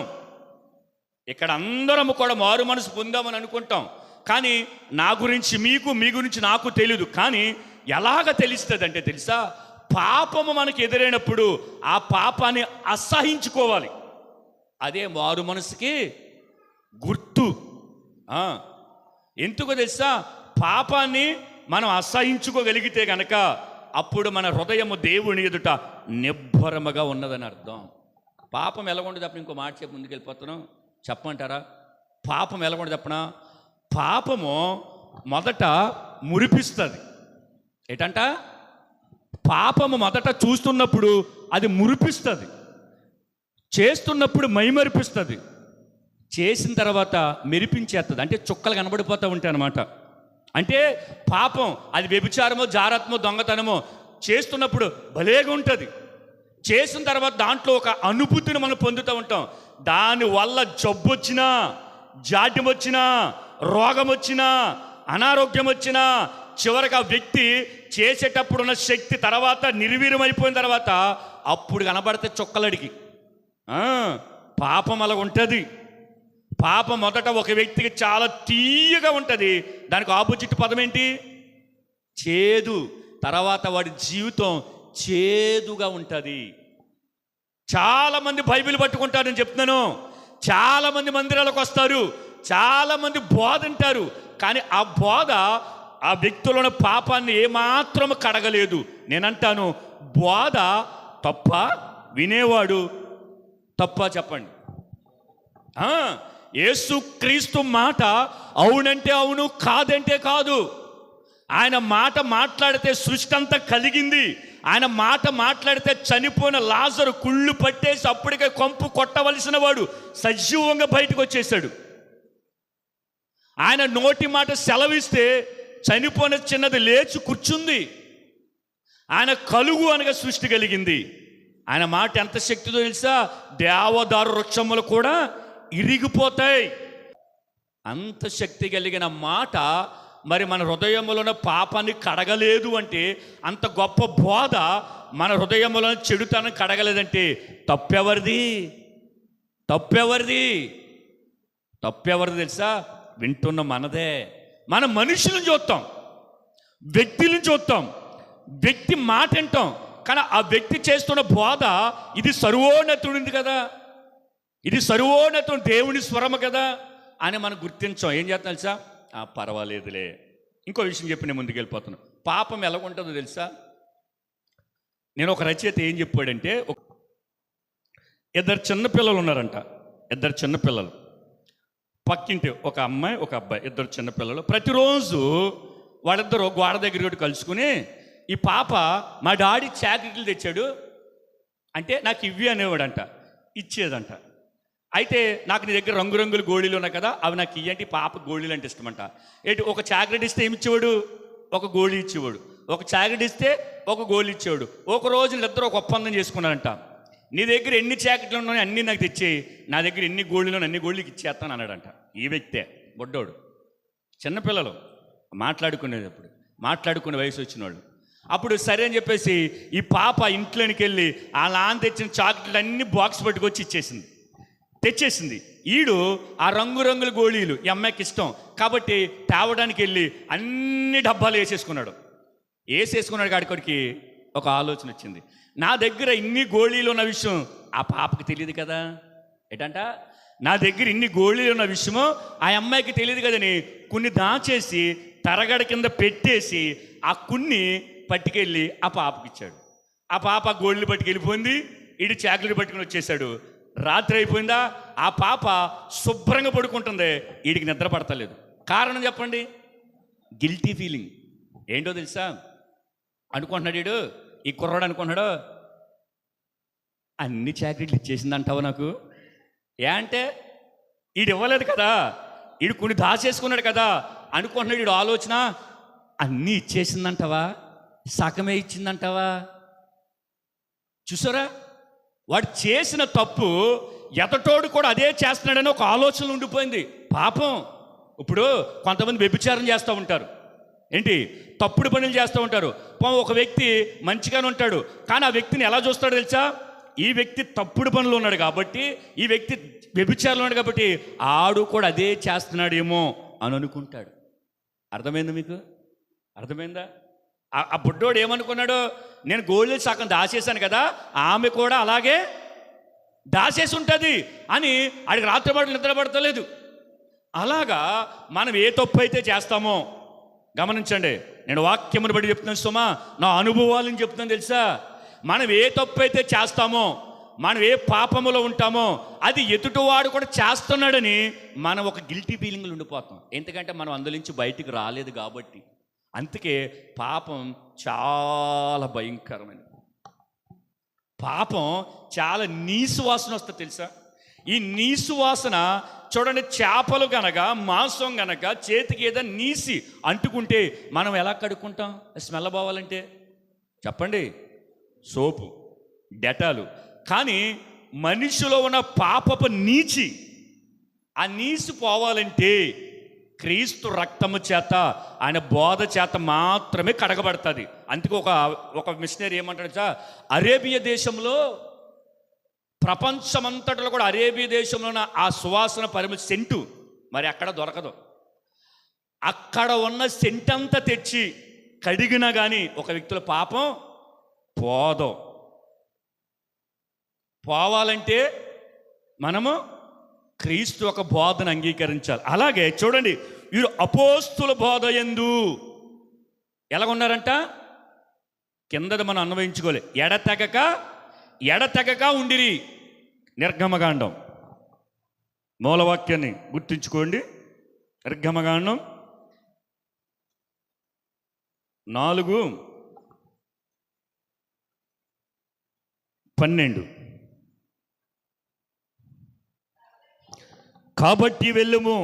ఇక్కడ అందరం కూడా మారు మనసు పొందామని అనుకుంటాం, కానీ నా గురించి మీకు, మీ గురించి నాకు తెలియదు. కానీ ఎలాగ తెలుస్తుంది అంటే తెలుసా, పాపము మనకు ఎదురైనప్పుడు ఆ పాపాన్ని అసహించుకోవాలి. అదే మారు మనసుకి గుర్తు. ఎందుకో తెలుసా, పాపాన్ని మనం అసహించుకోగలిగితే గనక అప్పుడు మన హృదయము దేవుని ఎదుట నిబ్బరముగా ఉన్నదని అర్థం. పాపం ఎలాగొండదు చెప్పిన ఇంకో మాట చెప్పి ముందుకెళ్ళిపోతున్నాం, చెప్పమంటారా? పాపం ఎలాగొండదు చెప్పనా, పాపము మొదట మురిపిస్తుంది. ఏంటంట, పాపము మొదట చూస్తున్నప్పుడు అది మురిపిస్తుంది, చేస్తున్నప్పుడు మైమరిపిస్తుంది, చేసిన తర్వాత మెరిపించేస్తుంది. అంటే చుక్కలు కనబడిపోతూ ఉంటాయి అన్నమాట. అంటే పాపం అది వ్యభిచారమో, జారత్మో, దొంగతనమో చేస్తున్నప్పుడు భలేగా ఉంటుంది. చేసిన తర్వాత దాంట్లో ఒక అనుభూతిని మనం పొందుతూ ఉంటాం. దానివల్ల జబ్బు వచ్చినా, జాడ్యం వచ్చినా, రోగం వచ్చినా, అనారోగ్యం వచ్చినా, చివరికి ఆ వ్యక్తి చేసేటప్పుడు ఉన్న శక్తి తర్వాత నిర్వీర్యమైపోయిన తర్వాత అప్పుడు కనబడితే చుక్కలడికి. పాపం అలా ఉంటుంది. పాపం మొదట ఒక వ్యక్తికి చాలా తీయగా ఉంటుంది, దానికి ఆపోజిట్ పదం ఏంటి, చేదు. తర్వాత వాడి జీవితం చేదుగా ఉంటుంది. చాలామంది బైబిల్ పట్టుకుంటారు, నేను చెప్తున్నాను. చాలామంది మందిరాలకు వస్తారు, చాలామంది బోధ అంటారు, కానీ ఆ బోధ ఆ వ్యక్తులను పాపాన్ని ఏమాత్రం కడగలేదు. నేనంటాను, బోధ తప్ప, వినేవాడు తప్ప? చెప్పండి. యేసు క్రీస్తు మాట అవునంటే అవును, కాదంటే కాదు. ఆయన మాట మాట్లాడితే సృష్టి అంతా కలిగింది. ఆయన మాట మాట్లాడితే చనిపోయిన లాజరు కుళ్ళు పట్టేసి అప్పటికే కొంపు కొట్టవలసిన వాడు సజీవంగా బయటకు వచ్చేసాడు. ఆయన నోటి మాట సెలవిస్తే చనిపోయిన చిన్నది లేచి కూర్చుంది. ఆయన కలుగు అనగా సృష్టి కలిగింది. ఆయన మాట ఎంత శక్తితో తెలుసా, దేవదారు వృక్షములు కూడా ఇరిగిపోతాయి. అంత శక్తి కలిగిన మాట మరి మన హృదయములోన పాపాన్ని కడగలేదు అంటే, అంత గొప్ప బోధ మన హృదయములో చెడుతనం కడగలేదంటే తప్పెవరిది తెలుసా? వింటున్న మనదే. మన మనుషులను చూస్తాం, వ్యక్తులను చూస్తాం, వ్యక్తి మాట వింటాం, కానీ ఆ వ్యక్తి చేస్తున్న బోధ ఇది సర్వోన్నతుడింది కదా, ఇది సర్వోన్నతుడు దేవుని స్వరము కదా అని మనం గుర్తించాం. ఏం చేస్తాం తెలుసా, పర్వాలేదులే. ఇంకో విషయం చెప్పి నేను ముందుకెళ్ళిపోతున్నాను. పాపం ఎలాగుంటుందో తెలుసా? నేను ఒక రచయిత ఏం చెప్పాడంటే, ఇద్దరు చిన్నపిల్లలు ఉన్నారంట. ఇద్దరు చిన్నపిల్లలు, పక్కింటి ఒక అమ్మాయి ఒక అబ్బాయి, ఇద్దరు చిన్నపిల్లలు. ప్రతిరోజు వాళ్ళిద్దరూ గోడ దగ్గర కలుసుకుని, ఈ పాప మా డాడీ చాక్లెట్లు తెచ్చాడు అంటే నాకు ఇవి అనేవాడంట, ఇచ్చేదంట. అయితే నాకు నీ దగ్గర రంగురంగుల గోళీలు ఉన్నాయి కదా, అవి నాకు ఇయ్యంటే పాప గోళీలు అంటే ఇష్టమంట. ఏంటి, ఒక చాక్లెట్ ఇస్తే ఏమి ఇచ్చేవాడు, ఒక గోళీ ఇచ్చేవాడు. ఒక చాక్లెట్ ఇస్తే ఒక గోళీ ఇచ్చేవాడు. ఒక రోజు ఇద్దరు ఒక ఒప్పందం చేసుకున్నారంట, నీ దగ్గర ఎన్ని చాకెట్లు ఉన్నాయో అన్నీ నాకు తెచ్చేయి, నా దగ్గర ఎన్ని గోళీలు అన్ని గోళీకి ఇచ్చేస్తాను అన్నాడంట. ఈ వ్యక్తే బొడ్డోడు. చిన్నపిల్లలు మాట్లాడుకునేది, అప్పుడు మాట్లాడుకునే వయసు వచ్చిన వాళ్ళు. అప్పుడు సరే అని చెప్పేసి ఈ పాప ఇంట్లోనికి వెళ్ళి ఆ నాన్న తెచ్చిన చాక్లెట్లు అన్ని బాక్స్ పట్టుకొచ్చి తెచ్చేసింది. ఈడు ఆ రంగురంగుల గోళీలు ఈ అమ్మాయికి ఇష్టం కాబట్టి తేవడానికి వెళ్ళి అన్ని డబ్బాలు వేసేసుకున్నాడు కాడికొడికి ఒక ఆలోచన వచ్చింది, నా దగ్గర ఇన్ని గోళీలు ఉన్న విషయం ఆ పాపకి తెలియదు కదా. ఏంటంట, నా దగ్గర ఇన్ని గోళీలు ఉన్న విషయమో ఆ అమ్మాయికి తెలియదు కదని కొన్ని దాచేసి తరగడ కింద పెట్టేసి ఆ కొన్ని పట్టుకెళ్ళి ఆ పాపకి ఇచ్చాడు. ఆ పాప గోళీలు పట్టుకెళ్ళిపోయింది, ఈడు చాక్లెట్ పట్టుకుని వచ్చేసాడు. రాత్రి అయిపోయిందా, ఆ పాప శుభ్రంగా పడుకుంటుంది, వీడికి నిద్ర పడతలేదు. కారణం చెప్పండి, గిల్టీ ఫీలింగ్. ఏంటో తెలుసా అనుకుంటున్నాడు వీడు, ఈ కుర్రాడు అనుకుంటున్నాడు, అన్ని చాక్లెట్లు ఇచ్చేసిందంటావు నాకు. ఏ అంటే వీడు ఇవ్వలేదు కదా, వీడు కొన్ని దాచేసుకున్నాడు కదా అనుకుంటున్నాడు. వీడు ఆలోచన, అన్నీ ఇచ్చేసిందంటావా, సగమే ఇచ్చిందంటావా. చూసారా, వాడు చేసిన తప్పు ఎతటోడు కూడా అదే చేస్తున్నాడని ఒక ఆలోచన ఉండిపోయింది. పాపం. ఇప్పుడు కొంతమంది వ్యభిచారం చేస్తూ ఉంటారు, ఏంటి తప్పుడు పనులు చేస్తూ ఉంటారు. ఒక వ్యక్తి మంచిగానే ఉంటాడు, కానీ ఆ వ్యక్తిని ఎలా చూస్తాడో తెలుసా, ఈ వ్యక్తి తప్పుడు పనులు ఉన్నాడు కాబట్టి, ఈ వ్యక్తి వ్యభిచారంలో ఉన్నాడు కాబట్టి ఆడు కూడా అదే చేస్తున్నాడేమో అని అనుకుంటాడు. అర్థమైందా మీకు? అర్థమైందా? ఆ బుడ్డోడు ఏమనుకున్నాడు, నేను గోళీలు సగం దాచేశాను కదా, ఆమె కూడా అలాగే దాచేసి ఉంటుంది అని ఆడికి రాత్రిపాటు నిద్ర పడతలేదు. అలాగా మనం ఏ తప్పు అయితే చేస్తామో గమనించండి, నేను వాక్యమును బట్టి చెప్తున్నాను సుమా, నా అనుభవాలను చెప్తున్నాను తెలుసా. మనం ఏ తప్పు అయితే చేస్తామో, మనం ఏ పాపములో ఉంటామో అది ఎదుటివాడు కూడా చేస్తున్నాడని మనం ఒక గిల్టీ ఫీలింగ్లు ఉండిపోతాం. ఎందుకంటే మనం అందులోంచి బయటికి రాలేదు కాబట్టి. అందుకే పాపం చాలా భయంకరమైనది. పాపం చాలా నీసు వాసన వస్తుంది తెలుసా. ఈ నీసు వాసన చూడండి, చేపలు గనక మాంసం గనక చేతికి ఏదైనా నీసి అంటుకుంటే మనం ఎలా కడుక్కుంటాం స్మెల్ పోవాలంటే? చెప్పండి, సోపు, డెటాలు. కానీ మనిషిలో ఉన్న పాపపు నీచి, ఆ నీసి పోవాలంటే క్రీస్తు రక్తము చేత, ఆయన బోధ చేత మాత్రమే కడగబడుతుంది. అందుకే ఒక మిషనరీ ఏమంటాడు, అరేబియా దేశంలో, ప్రపంచమంతటిలో కూడా అరేబియా దేశంలో ఆ సువాసన పరిమళ సెంటు మరి అక్కడ దొరకదు. అక్కడ ఉన్న సెంటంతా తెచ్చి కడిగినా కానీ ఒక వ్యక్తుల పాపం పోదు. పోవాలంటే మనము క్రీస్తు ఒక బోధను అంగీకరించాలి. అలాగే చూడండి, వీరు అపోస్తుల బోధ యందు ఎలాగున్నారంట, కిందది మనం అన్వయించుకోలే, ఎడతెగక ఉండిరి. నిర్గమకాండం మూలవాక్యాన్ని గుర్తుంచుకోండి. నిర్గమకాండం 4:12. కాబట్టి వెళ్ళుము,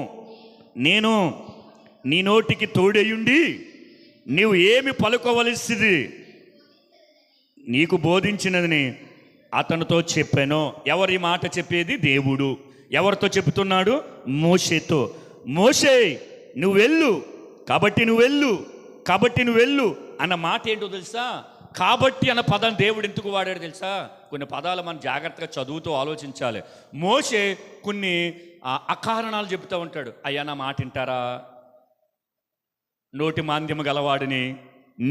నేను నీ నోటికి తోడేయుండి నీవు ఏమి పలుకోవలసిది నీకు బోధించినదని అతనితో చెప్పాను. ఎవరి మాట చెప్పేది? దేవుడు. ఎవరితో చెబుతున్నాడు? మోషేతో. మోషే నువ్వు వెళ్ళు, కాబట్టి నువ్వు వెళ్ళు అన్న మాట ఏంటో తెలుసా. కాబట్టి అన్న పదం దేవుడు ఎందుకు వాడాడు తెలుసా. కొన్ని పదాలు మనం జాగ్రత్తగా చదువుతూ ఆలోచించాలి. మోషే కొన్ని అకారణాలు చెబుతూ ఉంటాడు. అయ్యా నా మాట వింటారా, నోటి మాంద్యము గలవాడిని,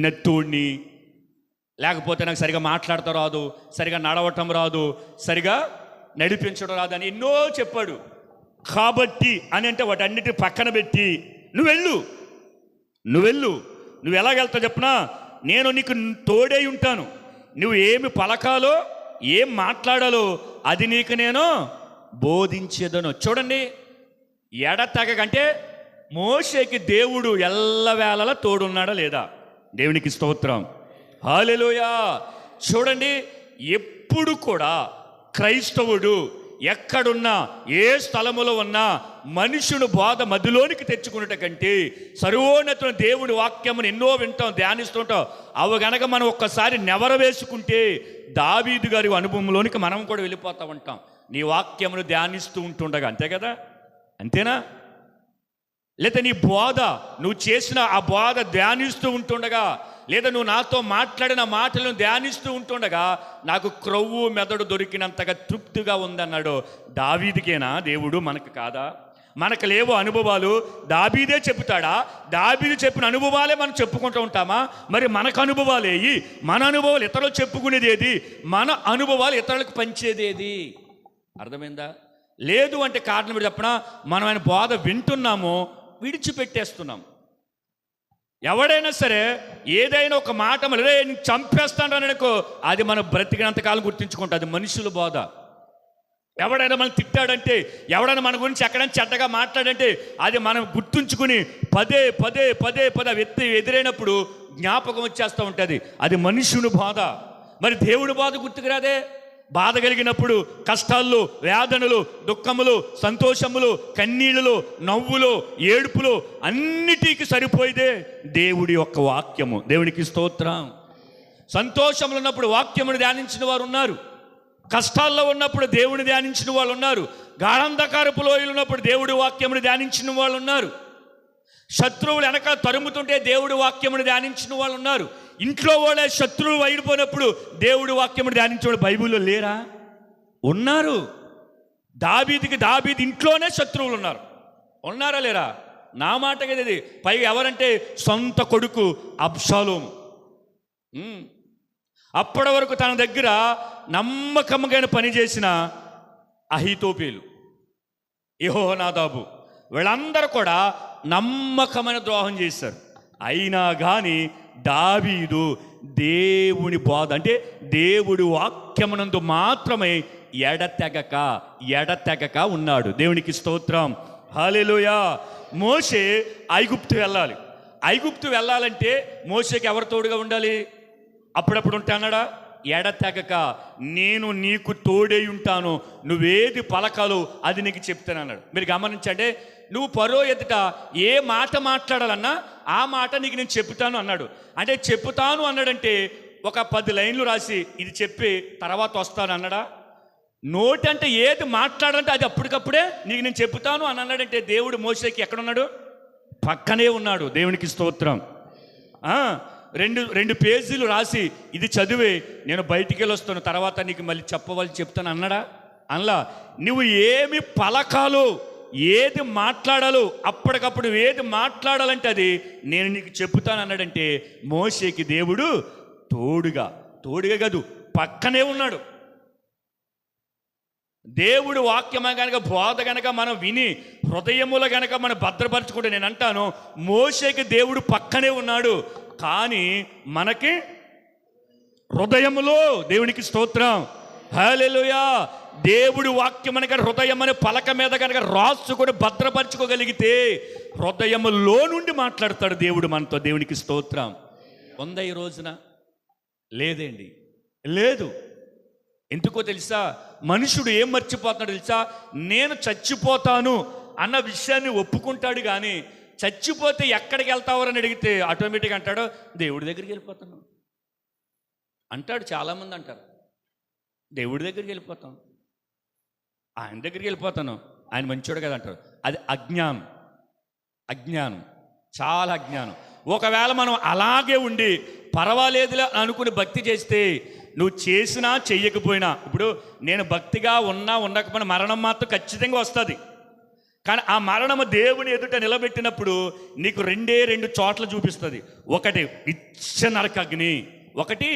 నెత్తోడిని, లేకపోతే నాకు సరిగా మాట్లాడటం రాదు, సరిగా నడవటం రాదు, సరిగా నడిపించడం రాదు అని ఎన్నో చెప్పాడు. కాబట్టి అని అంటే వాటన్నిటి పక్కన పెట్టి నువ్వు వెళ్ళు. నువ్వు ఎలాగెళ్తావు చెప్పనా, నేను నీకు తోడై ఉంటాను. నువ్వు ఏమి పలకాలో ఏం మాట్లాడాలో అది నీకు నేను బోధించేదను. చూడండి, ఎడతెగకంటే మోషేకి దేవుడు ఎల్లవేళలా తోడున్నాడా లేదా? దేవునికి స్తోత్రం, హల్లెలూయా. చూడండి, ఎప్పుడు కూడా క్రైస్తవుడు ఎక్కడున్నా ఏ స్థలములో ఉన్నా మనుషుని బోధ మధ్యలోనికి తెచ్చుకున్నట కంటే సర్వోన్నతుని దేవుడి వాక్యమును ఎన్నో వింటాం, ధ్యానిస్తుంటాం. అవి గనక మనం ఒక్కసారి నెవర వేసుకుంటే దావీదు గారి అనుభవంలోనికి మనం కూడా వెళ్ళిపోతూ ఉంటాం. నీ వాక్యమును ధ్యానిస్తూ ఉంటుండగా, అంతే కదా, అంతేనా? లేదా నీ బోధ, నువ్వు చేసిన ఆ బోధ ధ్యానిస్తూ ఉంటుండగా, లేదా నువ్వు నాతో మాట్లాడిన మాటలను ధ్యానిస్తూ ఉంటుండగా నాకు క్రొవ్వు మెదడు దొరికినంతగా తృప్తిగా ఉందన్నాడు. దావీదుకేనా దేవుడు, మనకు కాదా? మనకు లేవు అనుభవాలు, దావీదే చెప్తాడా? దావీదు చెప్పిన అనుభవాలే మనం చెప్పుకుంటూ ఉంటామా? మరి మనకు అనుభవాలు ఏవి? మన అనుభవాలు ఇతరులు చెప్పుకునేది ఏది? మన అనుభవాలు ఇతరులకు పంచేది ఏది? అర్థమైందా? లేదు అంటే కారణం ఏంటి చెప్పనా? మనం ఆయన బోధ వింటున్నామో విడిచిపెట్టేస్తున్నాం. ఎవడైనా సరే ఏదైనా ఒక మాట మళ్ళీ చంపేస్తాను అనుకో, అది మనం బ్రతికినంతకాలం గుర్తించుకుంటాం, అది మనుషుల బోధ. ఎవడైనా మనం తిట్టాడంటే, ఎవడైనా మన గురించి ఎక్కడైనా చెడ్డగా మాట్లాడంటే అది మనం గుర్తుంచుకుని పదే పదే పదే పదే ఎదురైనప్పుడు జ్ఞాపకం వచ్చేస్తూ ఉంటుంది, అది మనుషుని బాధ. మరి దేవుడి బాధ గుర్తుకురాదే? బాధ కలిగినప్పుడు, కష్టాల్లో, వేదనలు, దుఃఖములు, సంతోషములు, కన్నీళ్ళలు, నవ్వులు, ఏడుపులు అన్నిటికీ సరిపోయిదే దేవుడి యొక్క వాక్యము. దేవునికి స్తోత్రం. సంతోషములు ఉన్నప్పుడు వాక్యమును ధ్యానించిన వారు ఉన్నారు, కష్టాల్లో ఉన్నప్పుడు దేవుని ధ్యానించిన వాళ్ళు ఉన్నారు, గాఢంధకారపు లోయలు ఉన్నప్పుడు దేవుడి వాక్యమును ధ్యానించిన వాళ్ళు ఉన్నారు, శత్రువులు వెనక తరుముతుంటే దేవుడి వాక్యమును ధ్యానించిన వాళ్ళు ఉన్నారు, ఇంట్లో వాళ్ళే శత్రువులు వైడిపోయినప్పుడు దేవుడి వాక్యమును ధ్యానించేవాడు బైబిల్లో లేరా? ఉన్నారు. దావీదు ఇంట్లోనే శత్రువులు ఉన్నారు, ఉన్నారా లేరా? నా మాట కదా ఇది. పైగా ఎవరంటే సొంత కొడుకు అబ్షాలోము. అప్పటి వరకు తన దగ్గర నమ్మకముగా పని చేసిన అహీతోపేలు, యెహోనాదాబు, వీళ్ళందరూ కూడా నమ్మకమైన ద్రోహం చేశారు. అయినా కానీ దావీదు దేవుని బోధ అంటే దేవుడి వాక్యమునందు మాత్రమే ఎడతెగక ఉన్నాడు. దేవునికి స్తోత్రం, హల్లెలూయా. మోషే ఐగుప్తు వెళ్ళాలి. ఐగుప్తు వెళ్ళాలంటే మోషేకి ఎవరు తోడుగా ఉండాలి? అప్పుడప్పుడు ఉంటే అన్నాడా? ఎడతెగక నేను నీకు తోడై ఉంటాను, నువ్వేది పలకాలో అది నీకు చెప్తాను అన్నాడు. మీరు గమనించండి, నువ్వు పరో ఎదుట ఏ మాట మాట్లాడాలన్నా ఆ మాట నీకు నేను చెప్తాను అన్నాడు. అంటే చెప్తాను అన్నాడంటే ఒక 10 లైన్లు రాసి ఇది చెప్పి తర్వాత వస్తాను అన్నాడా? నోటి అంటే ఏది మాట్లాడాలంటే అది అప్పటికప్పుడే నీకు నేను చెప్తాను అని అన్నాడంటే దేవుడు మోషేకి ఎక్కడున్నాడు? పక్కనే ఉన్నాడు. దేవునికి స్తోత్రం. రెండు పేజీలు రాసి ఇది చదివే నేను బయటికి వెళ్ళొస్తాను, తర్వాత నీకు మళ్ళీ చెప్పవలసి చెప్తాను అన్నాడా? అలా నువ్వు ఏమి పలకాలో, ఏది మాట్లాడాలో, అప్పటికప్పుడు ఏది మాట్లాడాలంటే అది నేను నీకు చెప్తాను అన్నాడంటే మోషేకి దేవుడు తోడుగా కాదు పక్కనే ఉన్నాడు. దేవుడు వాక్యమే కనుక, బోధ కనుక మనం విని హృదయముల కనుక మనం భద్రపరచుకుంటే, నేను అంటాను మోషేకి దేవుడు పక్కనే ఉన్నాడు, కానీ మనకి హృదయములో. దేవునికి స్తోత్రం, హల్లెలూయా. దేవుడి వాక్యం కనుక హృదయం అనే పలక మీద కనుక రాసుకొని భద్రపరచుకోగలిగితే హృదయములో నుండి మాట్లాడతాడు దేవుడు మనతో. దేవునికి స్తోత్రం. ఉందా ఈ రోజున? లేదండి, లేదు. ఎందుకో తెలుసా? మనుషుడు ఏం మర్చిపోతున్నాడు తెలుసా? నేను చచ్చిపోతాను అన్న విషయాన్ని ఒప్పుకుంటాడు, కానీ చచ్చిపోతే ఎక్కడికి వెళ్తావని అడిగితే ఆటోమేటిక్గా అంటాడు దేవుడి దగ్గరికి వెళ్ళిపోతాను అంటాడు. చాలామంది అంటారు దేవుడి దగ్గరికి వెళ్ళిపోతాం, ఆయన దగ్గరికి వెళ్ళిపోతాను, ఆయన మంచోడు కదా అంటారు. అది అజ్ఞానం, చాలా అజ్ఞానం. ఒకవేళ మనం అలాగే ఉండి పర్వాలేదులే అనుకుని భక్తి చేస్తే, నువ్వు చేసినా చెయ్యకపోయినా, ఇప్పుడు నేను భక్తిగా ఉండకపోయినా మరణం మాత్రం ఖచ్చితంగా వస్తుంది. కానీ ఆ మరణము దేవుని ఎదుట నిలబెట్టినప్పుడు నీకు 2 చోట్ల చూపిస్తుంది. ఒకటి నిత్య నరక అగ్ని, ఒకటి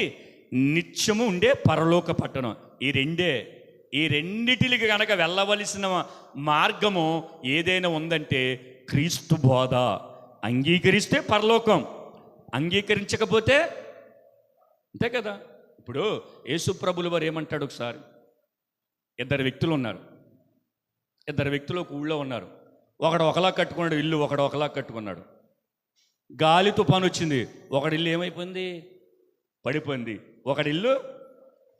నిత్యము ఉండే పరలోక పట్టణం. ఈ రెండిటికి కనుక వెళ్ళవలసిన మార్గము ఏదైనా ఉందంటే క్రీస్తు బోధ. అంగీకరిస్తే పరలోకం, అంగీకరించకపోతే అంతే కదా. ఇప్పుడు యేసుప్రభుల వారు ఏమంటాడు ఒకసారి, ఇద్దరు వ్యక్తులు ఉన్నారు. ఇద్దరు వ్యక్తులు ఒక ఊళ్ళో ఉన్నారు. ఒకడు ఒకలా కట్టుకున్నాడు ఇల్లు, ఒకడు ఒకలా కట్టుకున్నాడు. గాలి తుఫాను వచ్చింది, ఒకడి ఇల్లు ఏమైపోయింది, పడిపోయింది. ఒకడి ఇల్లు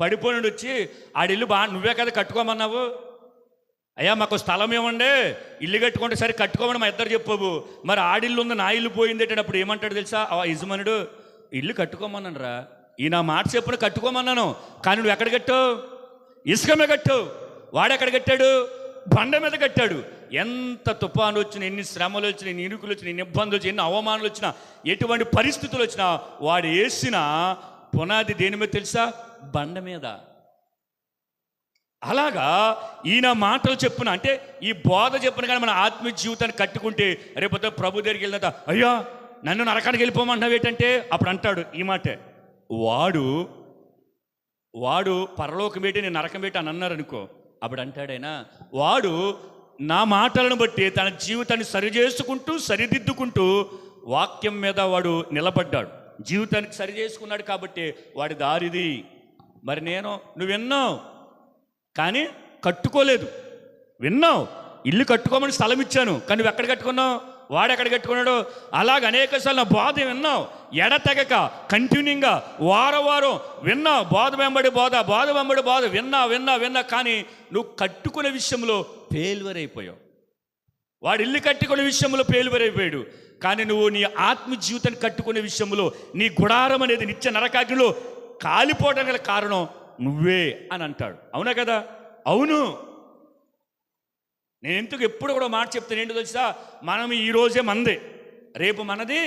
పడిపోయినాడు. వచ్చి ఆడిల్లు నువ్వే కదా కట్టుకోమన్నావు, అయ్యా మాకు స్థలం ఏమండే, ఇల్లు కట్టుకుంటే సరే కట్టుకోమని మా ఇద్దరు చెప్పవు, మరి ఆడిల్లు ఉంది నా ఇల్లు పోయింది అంటే అప్పుడు ఏమంటాడు తెలుసా ఆ యజమానుడు, ఇల్లు కట్టుకోమన్నాను రా, ఈ నా మాట చెప్పున కట్టుకోమన్నాను, కానీ నువ్వు ఎక్కడ కట్టావు, ఇసుక మీద కట్టావు. వాడెక్కడ కట్టాడు, బండ మీద కట్టాడు. ఎంత తుఫాను వచ్చినా, ఎన్ని శ్రమలు వచ్చినా, ఎన్ని ఇరుకులు వచ్చినా, ఎన్ని ఇబ్బందులు వచ్చినా, ఎన్ని అవమానాలు వచ్చినా, ఎటువంటి పరిస్థితులు వచ్చినా వాడు వేసిన పునాది దేని మీద తెలుసా, బండ మీద. అలాగా ఈయన మాటలు చెప్పున, అంటే ఈ బోధ చెప్పున కానీ మన ఆత్మీయ జీవితాన్ని కట్టుకుంటే రేపొద్దు ప్రభు దగ్గరికి వెళ్ళిన అయ్యా నన్ను నరకానికి వెళ్ళిపోమంటున్నావు ఏంటంటే అప్పుడు అంటాడు ఈ మాటే, వాడు పరలోకం ఏంటి నేను నరకం ఏంటి అని అన్నారు అనుకో, అప్పుడు అంటాడైనా వాడు నా మాటలను బట్టి తన జీవితాన్ని సరిచేసుకుంటూ సరిదిద్దుకుంటూ వాక్యం మీద వాడు నిలబడ్డాడు, జీవితానికి సరి చేసుకున్నాడు కాబట్టి వాడి దారిది. మరి నువ్వు విన్నావు కానీ కట్టుకోలేదు, విన్నావు ఇల్లు కట్టుకోమని స్థలం ఇచ్చాను కానీ నువ్వు ఎక్కడ కట్టుకున్నావు, వాడెక్కడ కట్టుకున్నాడు. అలాగ అనేకసార్లు నా బోధ విన్నావు, ఎడతెగక కంటిన్యూగా వారం విన్నావు, బోధ వెంబడి బోధ విన్నా కానీ నువ్వు కట్టుకునే విషయంలో ఫెయిల్యూర్ అయిపోయావు. వాడు ఇల్లు కట్టుకునే విషయంలో ఫెయిల్యూర్ అయిపోయాడు. కానీ నువ్వు నీ ఆత్మ జీవితాన్ని కట్టుకునే విషయంలో నీ గుడారం అనేది నిత్య నరకాగ్నిలో కాలిపోవడం గల కారణం నువ్వే అని అంటాడు. అవునా కదా? అవును. నేను ఎందుకు ఎప్పుడు కూడా మాట చెప్తాను ఏంటో తెలుసా, మనం ఈరోజే మనదే, రేపు మనది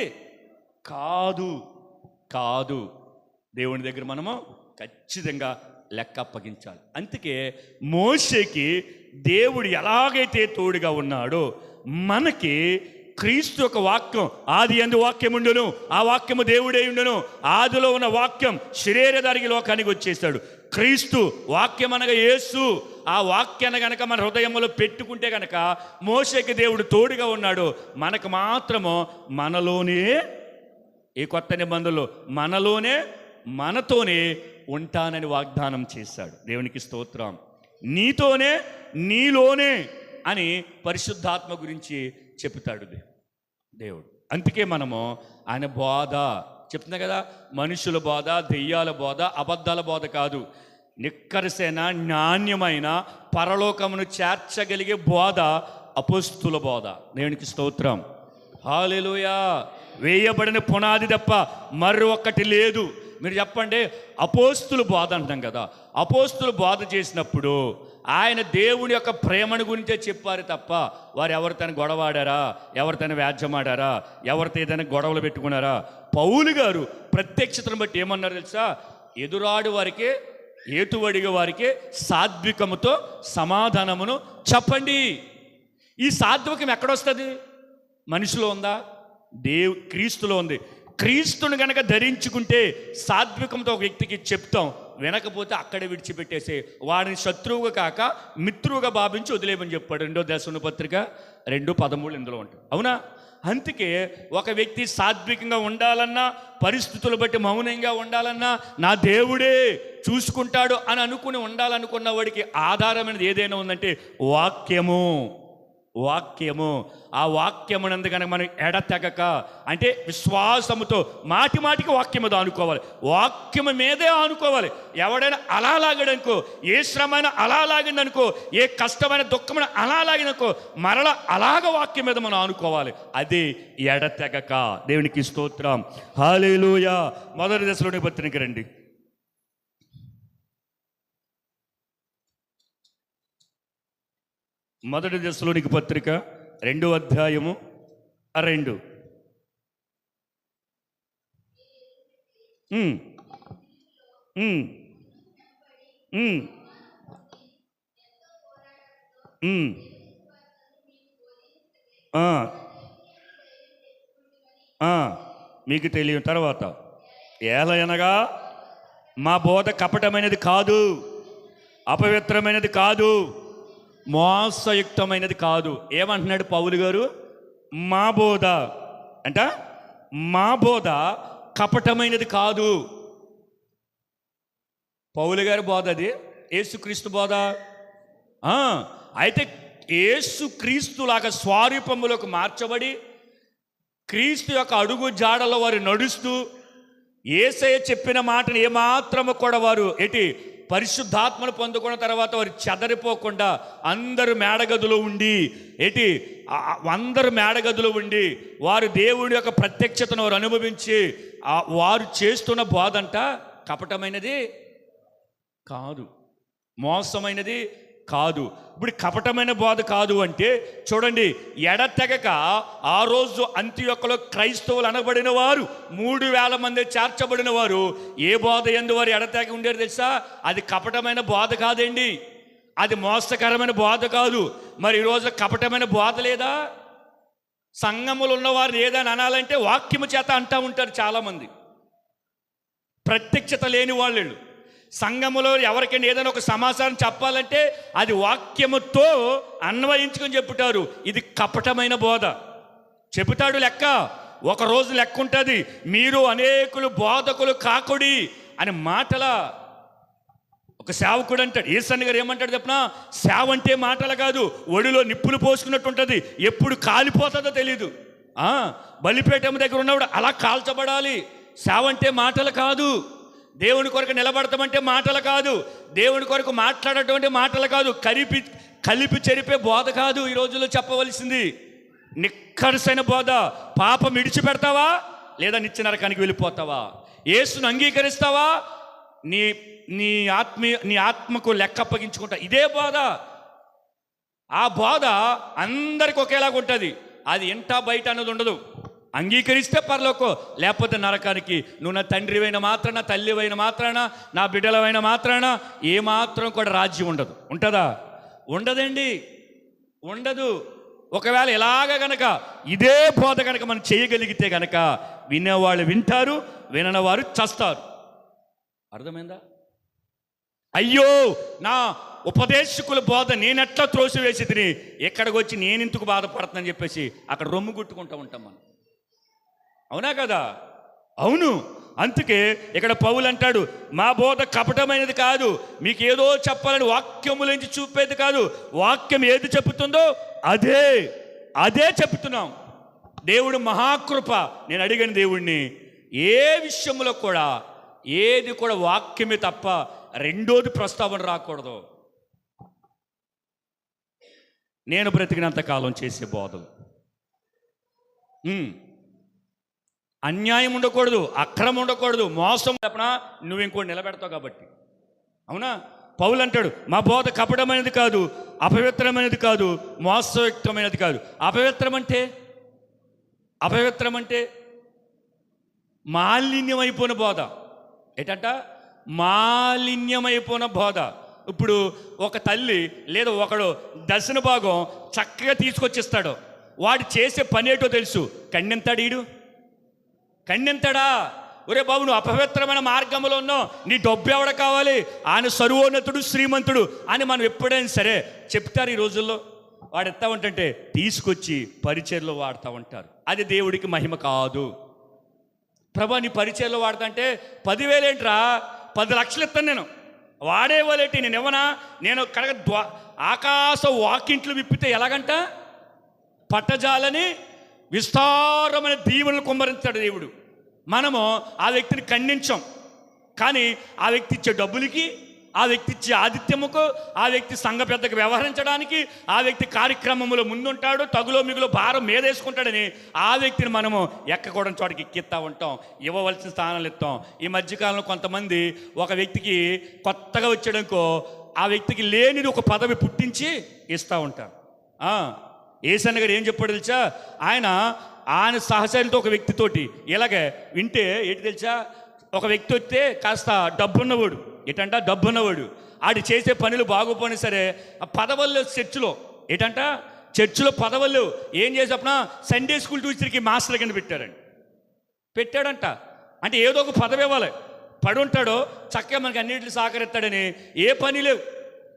కాదు. దేవుని దగ్గర మనము ఖచ్చితంగా లెక్క అప్పగించాలి. అందుకే మోషేకి దేవుడు ఎలాగైతే తోడుగా ఉన్నాడో మనకి క్రీస్తు యొక్క వాక్యం, ఆది యందు వాక్యం ఉండును, ఆ వాక్యము దేవుడే ఉండును, ఆదిలో ఉన్న వాక్యం శరీరధారికి లోకానికి వచ్చేసాడు. క్రీస్తు వాక్యం అనగా యేసు, ఆ వాక్యాన్ని గనక మన హృదయంలో పెట్టుకుంటే గనక మోషేకి దేవుడు తోడుగా ఉన్నాడు. మనకు మాత్రము మనలోనే, ఈ కొత్త నిబంధనలో మనతోనే ఉంటానని వాగ్దానం చేశాడు. దేవునికి స్తోత్రం. నీలోనే అని పరిశుద్ధాత్మ గురించి చెప్తాడు దేవుడు. అందుకే మనము ఆయన బోధ చెప్తున్నా కదా, మనుషుల బోధ, దెయ్యాల బోధ, అబద్ధాల బోధ కాదు, నిక్కరసైన నాణ్యమైన పరలోకమును చేర్చగలిగే బోధ అపోస్తుల బోధ. దేవునికి స్తోత్రం. హల్లెలూయా. వేయబడిన పునాది తప్ప మరొకటి లేదు. మీరు చెప్పండి, అపోస్తుల బోధ అంటాం కదా, అపోస్తుల బోధ చేసినప్పుడు ఆయన దేవుని యొక్క ప్రేమను గురించే చెప్పారు తప్ప వారు ఎవరితోనే గొడవాడారా, ఎవరితోనే వ్యాజ్యమాడారా, ఎవరితో ఏదైనా గొడవలు పెట్టుకున్నారా? పౌలు గారు ప్రత్యక్షతను బట్టి ఏమన్నారు తెలుసా, ఎదురాడు వారికి, ఏతువడిగే వారికి సాత్వికముతో సమాధానమును చెప్పండి. ఈ సాత్వికం ఎక్కడొస్తుంది? మనిషిలో ఉందా? క్రీస్తులో ఉంది. క్రీస్తుని కనుక ధరించుకుంటే సాత్వికంతో ఒక వ్యక్తికి చెప్తాం, వినకపోతే అక్కడే విడిచిపెట్టేసే, వాడిని శత్రువుగా కాక మిత్రువుగా భావించి వదిలేమని చెప్పాడు 2వ దశలోని పత్రిక 2:13 ఇందులో ఉంటుంది. అవునా? అందుకే ఒక వ్యక్తి సాత్వికంగా ఉండాలన్నా, పరిస్థితులు బట్టి మౌనంగా ఉండాలన్నా నా దేవుడే చూసుకుంటాడు అని అనుకుని ఉండాలనుకున్న వాడికి ఆధారమైనది ఏదైనా ఉందంటే వాక్యము. ఆ వాక్యమునందు కనుక మనం ఎడతెగక, అంటే విశ్వాసముతో మాటికి వాక్యం మీద ఆనుకోవాలి, వాక్యము మీదే ఆనుకోవాలి. ఎవడైనా అలా లాగడనుకో, ఏ శ్రమైన అలా లాగిందనుకో, ఏ కష్టమైన దుఃఖమైన అలా లాగిననుకో, మరలా అలాగ వాక్యం మీద మనం ఆనుకోవాలి. అది ఎడతెగక. దేవునికి స్తోత్రం. హల్లెలూయా. 1 దశలోని పత్రిక రండి. 1 దశలోనికి పత్రిక 2వ అధ్యాయము 2. మీకు తెలియని తర్వాత ఏలయనగా మా బోధ కపటమైనది కాదు, అపవిత్రమైనది కాదు, మోసయుక్తమైనది కాదు. ఏమంటున్నాడు పౌలు గారు? మా బోధ అంట, మా బోధ కపటమైనది కాదు. పౌలు గారి బోధ అది, యేసుక్రీస్తు బోధ. అయితే యేసుక్రీస్తులాగా స్వరూపములోకి మార్చబడి క్రీస్తు యొక్క అడుగు జాడలో వారు నడుస్తూ యేసయ్య చెప్పిన మాటను ఏమాత్రము కూడా వారు పరిశుద్ధాత్మను పొందుకున్న తర్వాత వారు చెదరిపోకుండా అందరూ మేడగదిలో ఉండి వారు దేవుడి యొక్క ప్రత్యక్షతను వారు అనుభవించి వారు చేస్తున్న బోధ అంట కపటమైనది కాదు, మోసమైనది కాదు. ఇప్పుడు కపటమైన బోధ కాదు అంటే చూడండి, ఎడతెగక ఆ రోజు అంతియొక్కలో క్రైస్తవులు అనబడిన వారు 3,000 మంది చేర్చబడిన వారు ఏ బోధ యందు వారు ఎడతెగ ఉండేది తెలుసా? అది కపటమైన బోధ కాదండి, అది మోసకరమైన బోధ కాదు. మరి ఈరోజు కపటమైన బోధ లేదా? సంఘములు ఉన్నవారు ఏదని అనాలంటే వాక్యము చేత అంటూ ఉంటారు చాలామంది, ప్రత్యక్షత లేని వాళ్ళు. సంఘములో ఎవరికైనా ఏదైనా ఒక సమాచారం చెప్పాలంటే అది వాక్యముతో అన్వయించుకొని చెప్పుతారు. ఇది కపటమైన బోధ. చెబుతాడు లెక్క, ఒకరోజు లెక్క ఉంటుంది, మీరు అనేకులు బోధకులు కాకుడి అని మాటల. ఒక సేవకుడు అంటాడు, యేసయ్య గారు ఏమంటాడు చెప్పనా? సేవ అంటే మాటలు కాదు, ఒడిలో నిప్పులు పోసుకున్నట్టు ఉంటుంది, ఎప్పుడు కాలిపోతుందో తెలీదు. బలిపీఠం దగ్గర ఉన్నప్పుడు అలా కాల్చబడాలి. సేవ అంటే మాటలు కాదు, దేవుని కొరకు నిలబడతామంటే మాటలు కాదు, దేవుని కొరకు మాట్లాడటం మాటలు కాదు, కలిపి చెరిపే బోధ కాదు ఈ రోజుల్లో చెప్పవలసింది. నిక్కరసైన బోధ. పాపం విడిచిపెడతావా లేదా నిత్య నరకానికి వెళ్ళిపోతావా? యేసును అంగీకరిస్తావా? నీ ఆత్మకు లెక్క అప్పగించుకుంటా. ఇదే బోధ. ఆ బోధ అందరికి ఒకేలాగా ఉంటుంది. అది ఇంటా బయట అన్నది ఉండదు. అంగీకరిస్తే పరలోకం, లేకపోతే నరకానికి. నువ్వు నా తండ్రివైన మాత్రాన, తల్లివైన మాత్రాన, నా బిడ్డలవైన మాత్రాన ఏమాత్రం కూడా రాజ్యం ఉండదు. ఉంటుందా? ఉండదండి, ఉండదు. ఒకవేళ ఇలాగ గనక ఇదే బోధ కనుక మనం చేయగలిగితే కనుక వినేవాళ్ళు వింటారు, విననివారు చస్తారు. అర్థమైందా? అయ్యో, నా ఉపదేశకుల బోధ నేనెట్లా త్రోసివేసి తిని ఎక్కడికి వచ్చి నేనెందుకు బాధపడుతున్నాను చెప్పేసి అక్కడ రొమ్ము గుట్టుకుంటూ ఉంటాం మనం. అవునా కదా? అవును. అందుకే ఇక్కడ పౌలు అంటాడు, మా బోధ కపటమైనది కాదు, మీకు ఏదో చెప్పాలని వాక్యములోంచి చూపేది కాదు, వాక్యం ఏది చెబుతుందో అదే చెబుతున్నాం. దేవుడు మహాకృప. నేను అడిగిన దేవుణ్ణి ఏ విషయంలో కూడా ఏది కూడా వాక్యమే తప్ప రెండోది ప్రస్తావన రాకూడదు. నేను బ్రతికినంత కాలం చేసే బోధలు అన్యాయం ఉండకూడదు, అక్రమం ఉండకూడదు, మోసం చెప్పనా నువ్వు ఇంకోటి నిలబెడతావు కాబట్టి. అవునా? పౌలు అంటాడు, మా బోధ కపటమైనది కాదు, అపవిత్రమైనది కాదు, మోసయుక్తమైనది కాదు. అపవిత్రం అంటే మాలిన్యమైపోయిన బోధ. ఏంటంట? మాలిన్యమైపోయిన బోధ. ఇప్పుడు ఒక తల్లి లేదా ఒకడు దశన భాగం చక్కగా తీసుకొచ్చిస్తాడు, వాడు చేసే పని ఏంటో తెలుసు, కన్నెంతడా? ఒరే బాబు, నువ్వు అపవిత్రమైన మార్గంలో ఉన్నావు, నీ డబ్బు ఎవడ కావాలి, ఆయన సర్వోన్నతుడు శ్రీమంతుడు అని మనం ఎప్పుడైనా సరే చెప్తారు. ఈ రోజుల్లో వాడు ఎత్తా ఉంటుంటే తీసుకొచ్చి పరిచర్లో వాడుతూ ఉంటారు. అది దేవుడికి మహిమ కాదు. ప్రభా, నీ పరిచర్లో వాడుతుంటే 10,000 ఏంట్రా, 10 లక్షలు ఇస్తాను నేను, వాడేవాళ్ళేంటి, నేను ఇవ్వనా? నేను కనుక ఆకాశ వాకింట్లు విప్పితే ఎలాగంట పట్టజాలని విస్తారమైన దీవెనలు కుమ్మరిస్తాడు దేవుడు. మనము ఆ వ్యక్తిని ఖండించాం, కానీ ఆ వ్యక్తి ఇచ్చే డబ్బులకి, ఆ వ్యక్తి ఇచ్చే ఆతిథ్యముకు, ఆ వ్యక్తి సంఘ పెద్దకు వ్యవహరించడానికి, ఆ వ్యక్తి కార్యక్రమంలో ముందుంటాడు, తగులో మిగులో భారం మీదేసుకుంటాడని ఆ వ్యక్తిని మనము ఎక్కకూడని చోటకి ఎక్కిస్తూ ఉంటాం, ఇవ్వవలసిన స్థానాలు ఇస్తాం. ఈ మధ్యకాలంలో కొంతమంది ఒక వ్యక్తికి కొత్తగా వచ్చాడనుకో, ఆ వ్యక్తికి లేనిది ఒక పదవి పుట్టించి ఇస్తూ ఉంటారు. యేసయ్య గారు ఏం చెప్పాడు తెలుసా? ఆయన సహచరులతో ఒక వ్యక్తితోటి ఇలాగే వింటే ఏంటి తెలుసా, ఒక వ్యక్తి వస్తే కాస్త డబ్బున్నవాడు, డబ్బున్నవాడు ఆడు చేసే పనులు బాగోపోయినా సరే ఆ పదవుల్లో చర్చిలో పదవులు ఏం చేసేప్పునా సండే స్కూల్ టీచర్కి మాస్టర్ కింద పెట్టాడంట. అంటే ఏదో ఒక పదవి ఇవ్వాలి, పడి ఉంటాడో చక్కగా మనకి అన్నింటిని సహకరిస్తాడని. ఏ పని లేవు,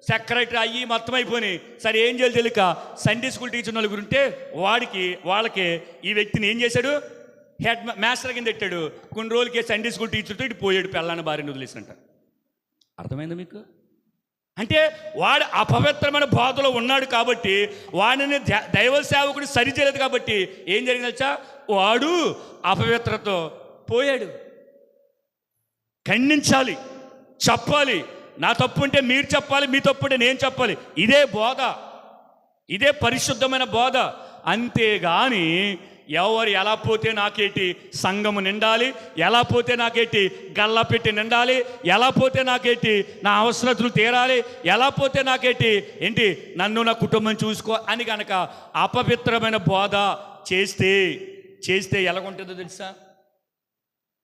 సెక్రటరీ అయ్యి మొత్తం అయిపోయి సరే ఏం చేయాలి తెలియక సండే స్కూల్ టీచర్ నలుగురు ఉంటే వాళ్ళకి ఈ వ్యక్తిని ఏం చేశాడు, మాస్టర్ కింద పెట్టాడు. కొన్ని రోజులకి సండే స్కూల్ టీచర్తో ఇటు పోయాడు, పెళ్ళాన్ని భార్యను వదిలేసినట్ట. అర్థమైందా మీకు? అంటే వాడు అపవిత్రమైన బోధలో ఉన్నాడు కాబట్టి వాడిని దైవ సేవకుడు సరిచేయలేదు కాబట్టి ఏం జరిగింది తెలుసా? వాడు అపవిత్రతో పోయాడు. ఖండించాలి, చెప్పాలి. నా తప్పు ఉంటే మీరు చెప్పాలి, మీ తప్పు ఉంటే నేను చెప్పాలి. ఇదే బోధ, ఇదే పరిశుద్ధమైన బోధ. అంతేగాని ఎవరు ఎలా పోతే నాకేటి సంఘము నిండాలి, ఎలా పోతే నాకేటి గల్లా పెట్టి నిండాలి, ఎలా పోతే నాకేటి నా అవసరతలు తీరాలి, ఎలా పోతే నాకేటి ఏంటి నన్ను నా కుటుంబం చూసుకో అని కనుక అపవిత్రమైన బోధ చేస్తే ఎలాగుంటుందో తెలుసా?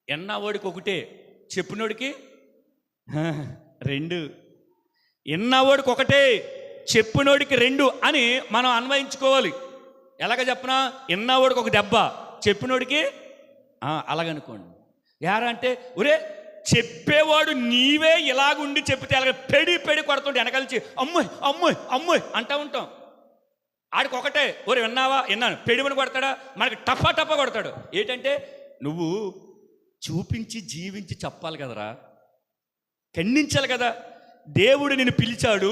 ఎన్నవాడికి ఒకటే, చెప్పినోడికి రెండు. ఎన్నవాడికి ఒకటే, చెప్పినోడికి రెండు అని మనం అన్వయించుకోవాలి. ఎలాగ చెప్పనా? ఎన్నవాడికి ఒక దెబ్బ, చెప్పినోడికి అలాగనుకోండి. యారా అంటే ఒరే చెప్పేవాడు నీవే ఇలాగుండి చెప్పితే అలాగ పెడి కొడుతుంటే వెనకాల్చి అమ్మాయి అమ్మాయి అమ్మాయి అంటూ ఉంటాం. ఆడికి ఒకటే, ఒరే విన్నావా? విన్నాను. పెడిమని కొడతాడా? మనకి టపా కొడతాడు. ఏంటంటే నువ్వు చూపించి జీవించి చెప్పాలి కదరా, ఖండించాలి కదా. దేవుడు నిన్ను పిలిచాడు,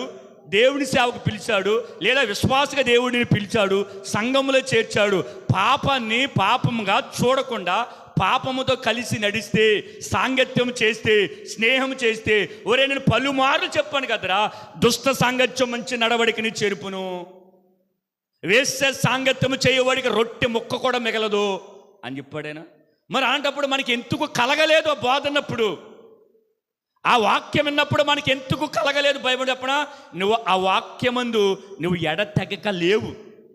దేవుని సేవకు పిలిచాడు, లేదా విశ్వాసగా దేవుడు నిన్ను పిలిచాడు, సంఘములో చేర్చాడు. పాపాన్ని పాపముగా చూడకుండా పాపముతో కలిసి నడిస్తే, సాంగత్యం చేస్తే, స్నేహం చేస్తే, ఒరే నేను పలుమార్లు చెప్పాను కదరా, దుష్ట సాంగత్యం మంచి నడవడికని చేర్పును, వేసే సాంగత్యము చేయవాడికి రొట్టె ముక్క కూడా మిగలదు అని చెప్పాడేనా? మరి అలాంటప్పుడు మనకి ఎందుకు కలగలేదు ఆ బోధ అన్నప్పుడు, ఆ వాక్యం విన్నప్పుడు మనకి ఎందుకు కలగలేదు? బైబిల్ చెప్పనా? నువ్వు ఆ వాక్యమందు నువ్వు ఎడతెగక లేవు.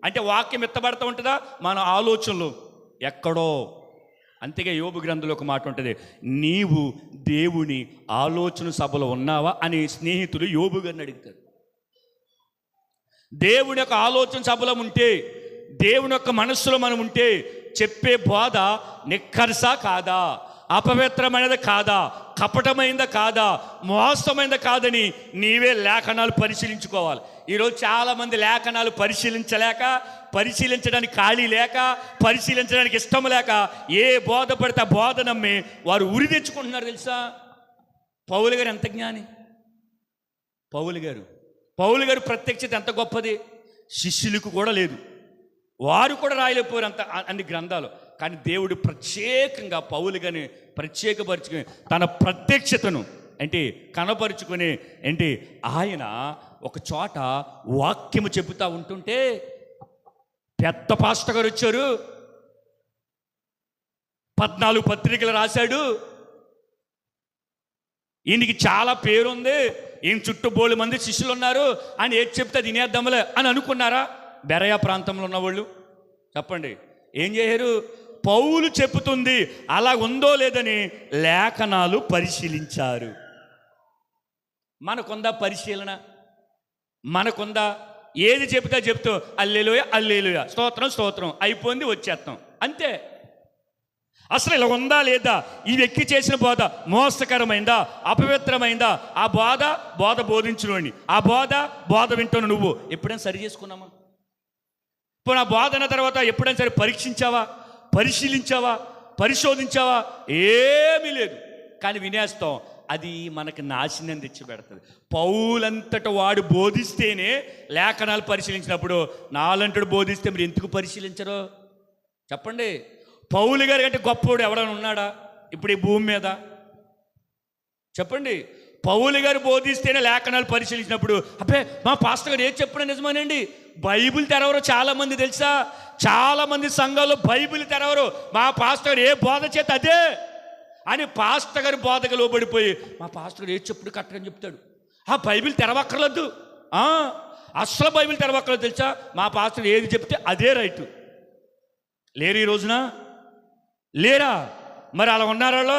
అంటే వాక్యం ఎత్తబడతా ఉంటుందా? మన ఆలోచనలు ఎక్కడో. అంతేగా యోబు గ్రంథంలో ఒక మాట ఉంటుంది, నీవు దేవుని ఆలోచన సభలో ఉన్నావా అని స్నేహితులు యోబు గారిని అడుగుతారు. దేవుని యొక్క ఆలోచన సభలో ఉంటే, దేవుని యొక్క మనస్సులో మనం ఉంటే చెప్పే బోధ నిక్కర్సా కాదా, అపవిత్రమైనది కాదా, కపటమైందా కాదా, మోసమైందా కాదని నీవే లేఖనాలు పరిశీలించుకోవాలి. ఈరోజు చాలామంది లేఖనాలు పరిశీలించడానికి ఖాళీ లేక, పరిశీలించడానికి ఇష్టం లేక ఏ బోధ పడితే ఆ బోధ నమ్మి వారు ఉరి తెచ్చుకుంటున్నారు. తెలుసా? పౌలు గారు ఎంత జ్ఞాని! పౌలు గారు ప్రత్యక్షత ఎంత గొప్పది! శిష్యులకు కూడా లేదు, వారు కూడా రాయలేకపోయారు అంత అన్ని గ్రంథాలు. కానీ దేవుడు ప్రత్యేకంగా పౌలు గారిని ప్రత్యేకపరుచుకుని తన ప్రత్యక్షతను కనపరుచుకుని ఆయన ఒక చోట వాక్యము చెబుతూ ఉంటుంటే పెద్ద పాస్టర్ గారు వచ్చారు, 14 పత్రికలు రాశాడు, ఈయనకి చాలా పేరుంది, ఈయన చుట్టూ బోలు మంది శిష్యులు ఉన్నారు అని ఏది చెప్తే తినేద్దాంలే అని అనుకున్నారా? బెరయా ప్రాంతంలో ఉన్నవాళ్ళు చెప్పండి ఏం చేశారు? పౌలు చెబుతుంది అలా ఉందో లేదని లేఖనాలు పరిశీలించారు. మనకుందా పరిశీలన? మనకుందా? ఏది చెబితే చెప్తూ హల్లెలూయా హల్లెలూయా స్తోత్రం అయిపోయింది, వచ్చేస్తాం అంతే. అసలు ఇలా ఉందా లేదా? ఈ వ్యక్తి చేసిన బోధ మోసకరమైందా, అపవిత్రమైందా? ఆ బోధ బోధించుకోండి, ఆ బోధ వింటున్న నువ్వు ఎప్పుడైనా సరి చేసుకున్నామా? ఇప్పుడు ఆ బోధ అన్న తర్వాత ఎప్పుడైనా సరే పరీక్షించావా, పరిశీలించావా, పరిశోధించావా? ఏమీ లేదు. కానీ వినేస్తాం, అది మనకి నాశనం తెచ్చిపెడుతుంది. పౌలంతట వాడు బోధిస్తేనే లేఖనాలు పరిశీలించినప్పుడు, నాలంటడు బోధిస్తే మీరు ఎందుకు పరిశీలించరు చెప్పండి? పౌలు గారి కంటే గొప్పవాడు ఎవడైనా ఉన్నాడా ఇప్పుడు ఈ భూమి మీద? చెప్పండి. పౌలు గారు బోధిస్తేనే లేఖనాలు పరిశీలించినప్పుడు అబ్బే మా పాస్టర్ గారు ఏది చెప్పినా నిజమేనండి. బైబిల్ తెరవరు చాలామంది, తెలుసా? చాలామంది సంఘాల్లో బైబిల్ తెరవరు. మా పాస్టర్ గారు ఏ బోధ చేత అదే అని పాస్టర్ గారు బోధకు లోబడిపోయి మా పాస్టర్ గారు ఏది చెప్పుడు కరెక్ట్గా చెప్తాడు. ఆ బైబిల్ తెరవక్కర్లేదు, అస్సలు బైబిల్ తెరవక్కర్లేదు, తెలుసా? మా పాస్టర్ ఏది చెప్తే అదే రైటు. లేరు ఈ రోజున? లేరా? మరి అలా ఉన్నారా?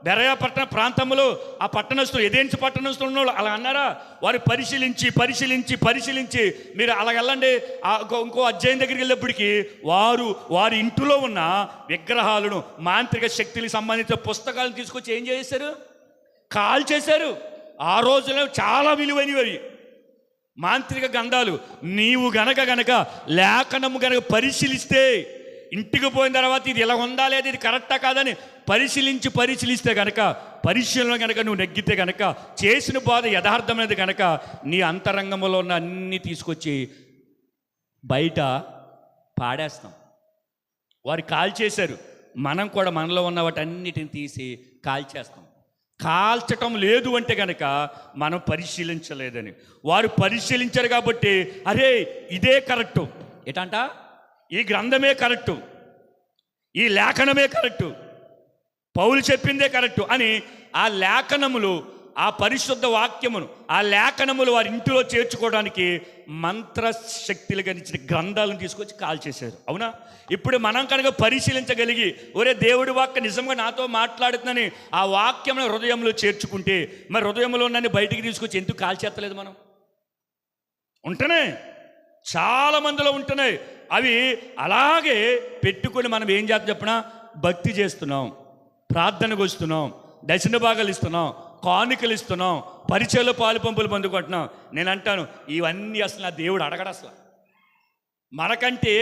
బెరయా పట్టణ ప్రాంతంలో ఆ పట్టణస్తులు, ఎదెన్సు పట్టణస్తులు ఉన్నవాళ్ళు అలా అన్నారా? వారు పరిశీలించి మీరు అలా వెళ్ళండి, ఇంకో అధ్యాయం దగ్గరికి వెళ్ళేప్పటికీ వారి ఇంటిలో ఉన్న విగ్రహాలను, మాంత్రిక శక్తులకు సంబంధించిన పుస్తకాలను తీసుకొచ్చి ఏం చేశారు? కాల్ చేశారు. ఆ రోజులో చాలా విలువైనవి మాంత్రిక గ్రంథాలు. నీవు గనక లేఖనము గనక పరిశీలిస్తే ఇంటికి పోయిన తర్వాత ఇది ఇలా ఉందా లేదా, ఇది కరెక్టా కాదని పరిశీలిస్తే కనుక, పరిశీలన కనుక నువ్వు నెగ్గితే కనుక, చేసిన బోధ యథార్థమైనది కనుక, నీ అంతరంగంలో ఉన్న అన్నీ తీసుకొచ్చి బయట పాడేస్తాం. వారు కాల్చేశారు, మనం కూడా మనలో ఉన్న వాటన్నిటిని తీసి కాల్చేస్తాం. కాల్చటం లేదు అంటే కనుక మనం పరిశీలించలేదని. వారు పరిశీలించారు కాబట్టి అరే ఇదే కరెక్టు, ఎటంట ఈ గ్రంథమే కరెక్టు, ఈ లేఖనమే కరెక్టు, పౌలు చెప్పిందే కరెక్టు అని ఆ లేఖనములు, ఆ పరిశుద్ధ వాక్యమును, ఆ లేఖనములు వారి ఇంటిలో చేర్చుకోవడానికి మంత్రశక్తులు గణించిన గ్రంథాలను తీసుకొచ్చి కాల్చేశారు. అవునా? ఇప్పుడు మనం కనుక పరిశీలించగలిగి, ఒరే దేవుడి వాక్య నిజంగా నాతో మాట్లాడుతుందని ఆ వాక్యమును హృదయంలో చేర్చుకుంటే, మరి హృదయంలో నన్ను బయటికి తీసుకొచ్చి ఎందుకు కాల్చేస్తలేదు మనం? ఉంటనే చాలా మందిలో ఉంటున్నాయి. అవి అలాగే పెట్టుకొని మనం ఏం చేస్తాం చెప్పినా, భక్తి చేస్తున్నాం, ప్రార్థనకు వస్తున్నాం, దశన భాగాలు ఇస్తున్నాం, కానుకలు ఇస్తున్నాం, పరిచయలో పాలు పంపులు పొందుకుంటున్నాం. నేను అంటాను, ఇవన్నీ అసలు నా దేవుడు అడగడు. అసలు మనకంటే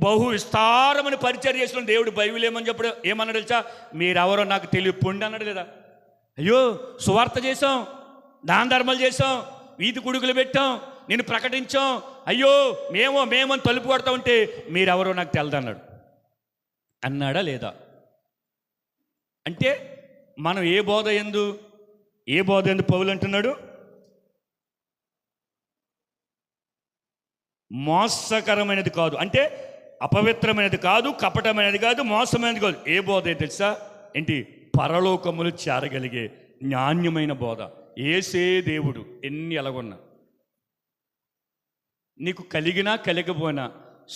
బహు విస్తారమైన పరిచయం చేసిన దేవుడు బైబిల్ ఏమని చెప్పడు, ఏమన్నాడు తెలుసా? మీరెవరో నాకు తెలియపోండి అన్నాడు లేదా? అయ్యో సువార్త చేసాం, దాన ధర్మాలు చేసాం, వీధి కుడుకులు పెట్టాం, నేను ప్రకటించాం, అయ్యో మేమని తలుపు కొడతా ఉంటే మీరెవరో నాకు తెలదన్నాడు అన్నాడా లేదా? అంటే మనం ఏ బోధ ఎందు పౌలు అంటున్నాడు? మోసకరమైనది కాదు, అంటే అపవిత్రమైనది కాదు, కపటమైనది కాదు, మోసమైనది కాదు. ఏ బోధ తెలుసా? ఏంటి? పరలోకములు చేరగలిగే నాణ్యమైన బోధ. ఏసే దేవుడు. ఎన్ని ఎలాగున్నా, నీకు కలిగినా కలిగిపోయినా,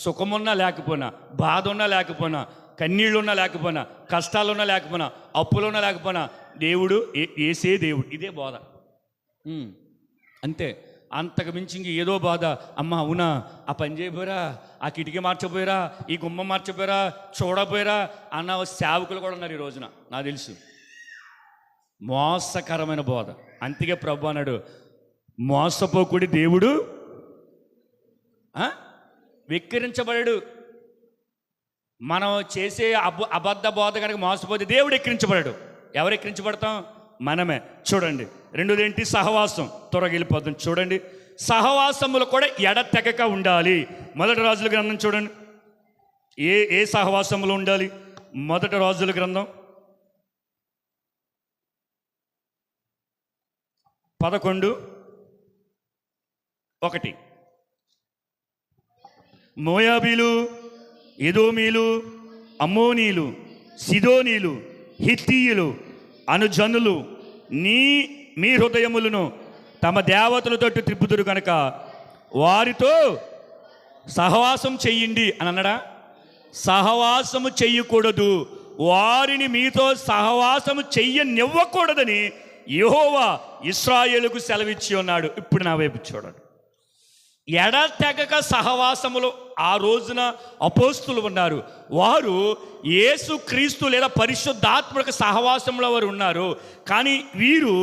సుఖమున్నా లేకపోయినా, బాధ ఉన్నా లేకపోయినా, కన్నీళ్ళున్నా లేకపోయినా, కష్టాలున్నా లేకపోయినా, అప్పులున్నా లేకపోయినా, దేవుడు ఏసే దేవుడు. ఇదే బోధ. అంతే. అంతకు మించి ఇంక ఏదో బాధ, అమ్మ అవునా, ఆ పని చేయబోయారా, ఆ కిటికీ మార్చపోయారా, ఈ గుమ్మ మార్చపోయారా, చూడపోయారా అన్న సేవకులు కూడా ఉన్నారు ఈ రోజున, నాకు తెలుసు. మోసకరమైన బోధ. అంతగా ప్రభు అన్నాడు, మోసపోకుడి దేవుడు వెక్కిరించబడాడు. మనం చేసే అబద్ధ బోధ కనుక మోసపోతే దేవుడు ఎక్కిరించబడాడు. ఎవరు ఎక్కిరించబడతాం? మనమే. చూడండి, రెండోది ఏంటి? సహవాసం. త్వరగా వెళ్ళిపోతాం. చూడండి, సహవాసములు కూడా ఎడతెగక ఉండాలి. మొదటి రాజుల గ్రంథం చూడండి, ఏ సహవాసములు ఉండాలి? మొదటి రాజుల గ్రంథం 11:1. మోయాబీలు, ఎదోమీలు, అమ్మోనీలు, సిదోనీలు, హిత్తీయులు అనుజనులు మీ హృదయములను తమ దేవతలతో త్రిప్పుదురు కనుక వారితో సహవాసం చెయ్యండి అని అన్నాడా? సహవాసము చెయ్యకూడదు, వారిని మీతో సహవాసము చెయ్యనివ్వకూడదని యెహోవా ఇశ్రాయేలుకు సెలవిచ్చి ఉన్నాడు. ఇప్పుడు నా వైపు చూడండి. ఎడతెగక సహవాసములు ఆ రోజున అపోస్తులు ఉన్నారు. వారు యేసు క్రీస్తు లేదా పరిశుద్ధాత్మక సహవాసంలో వారు ఉన్నారు. కానీ వీరు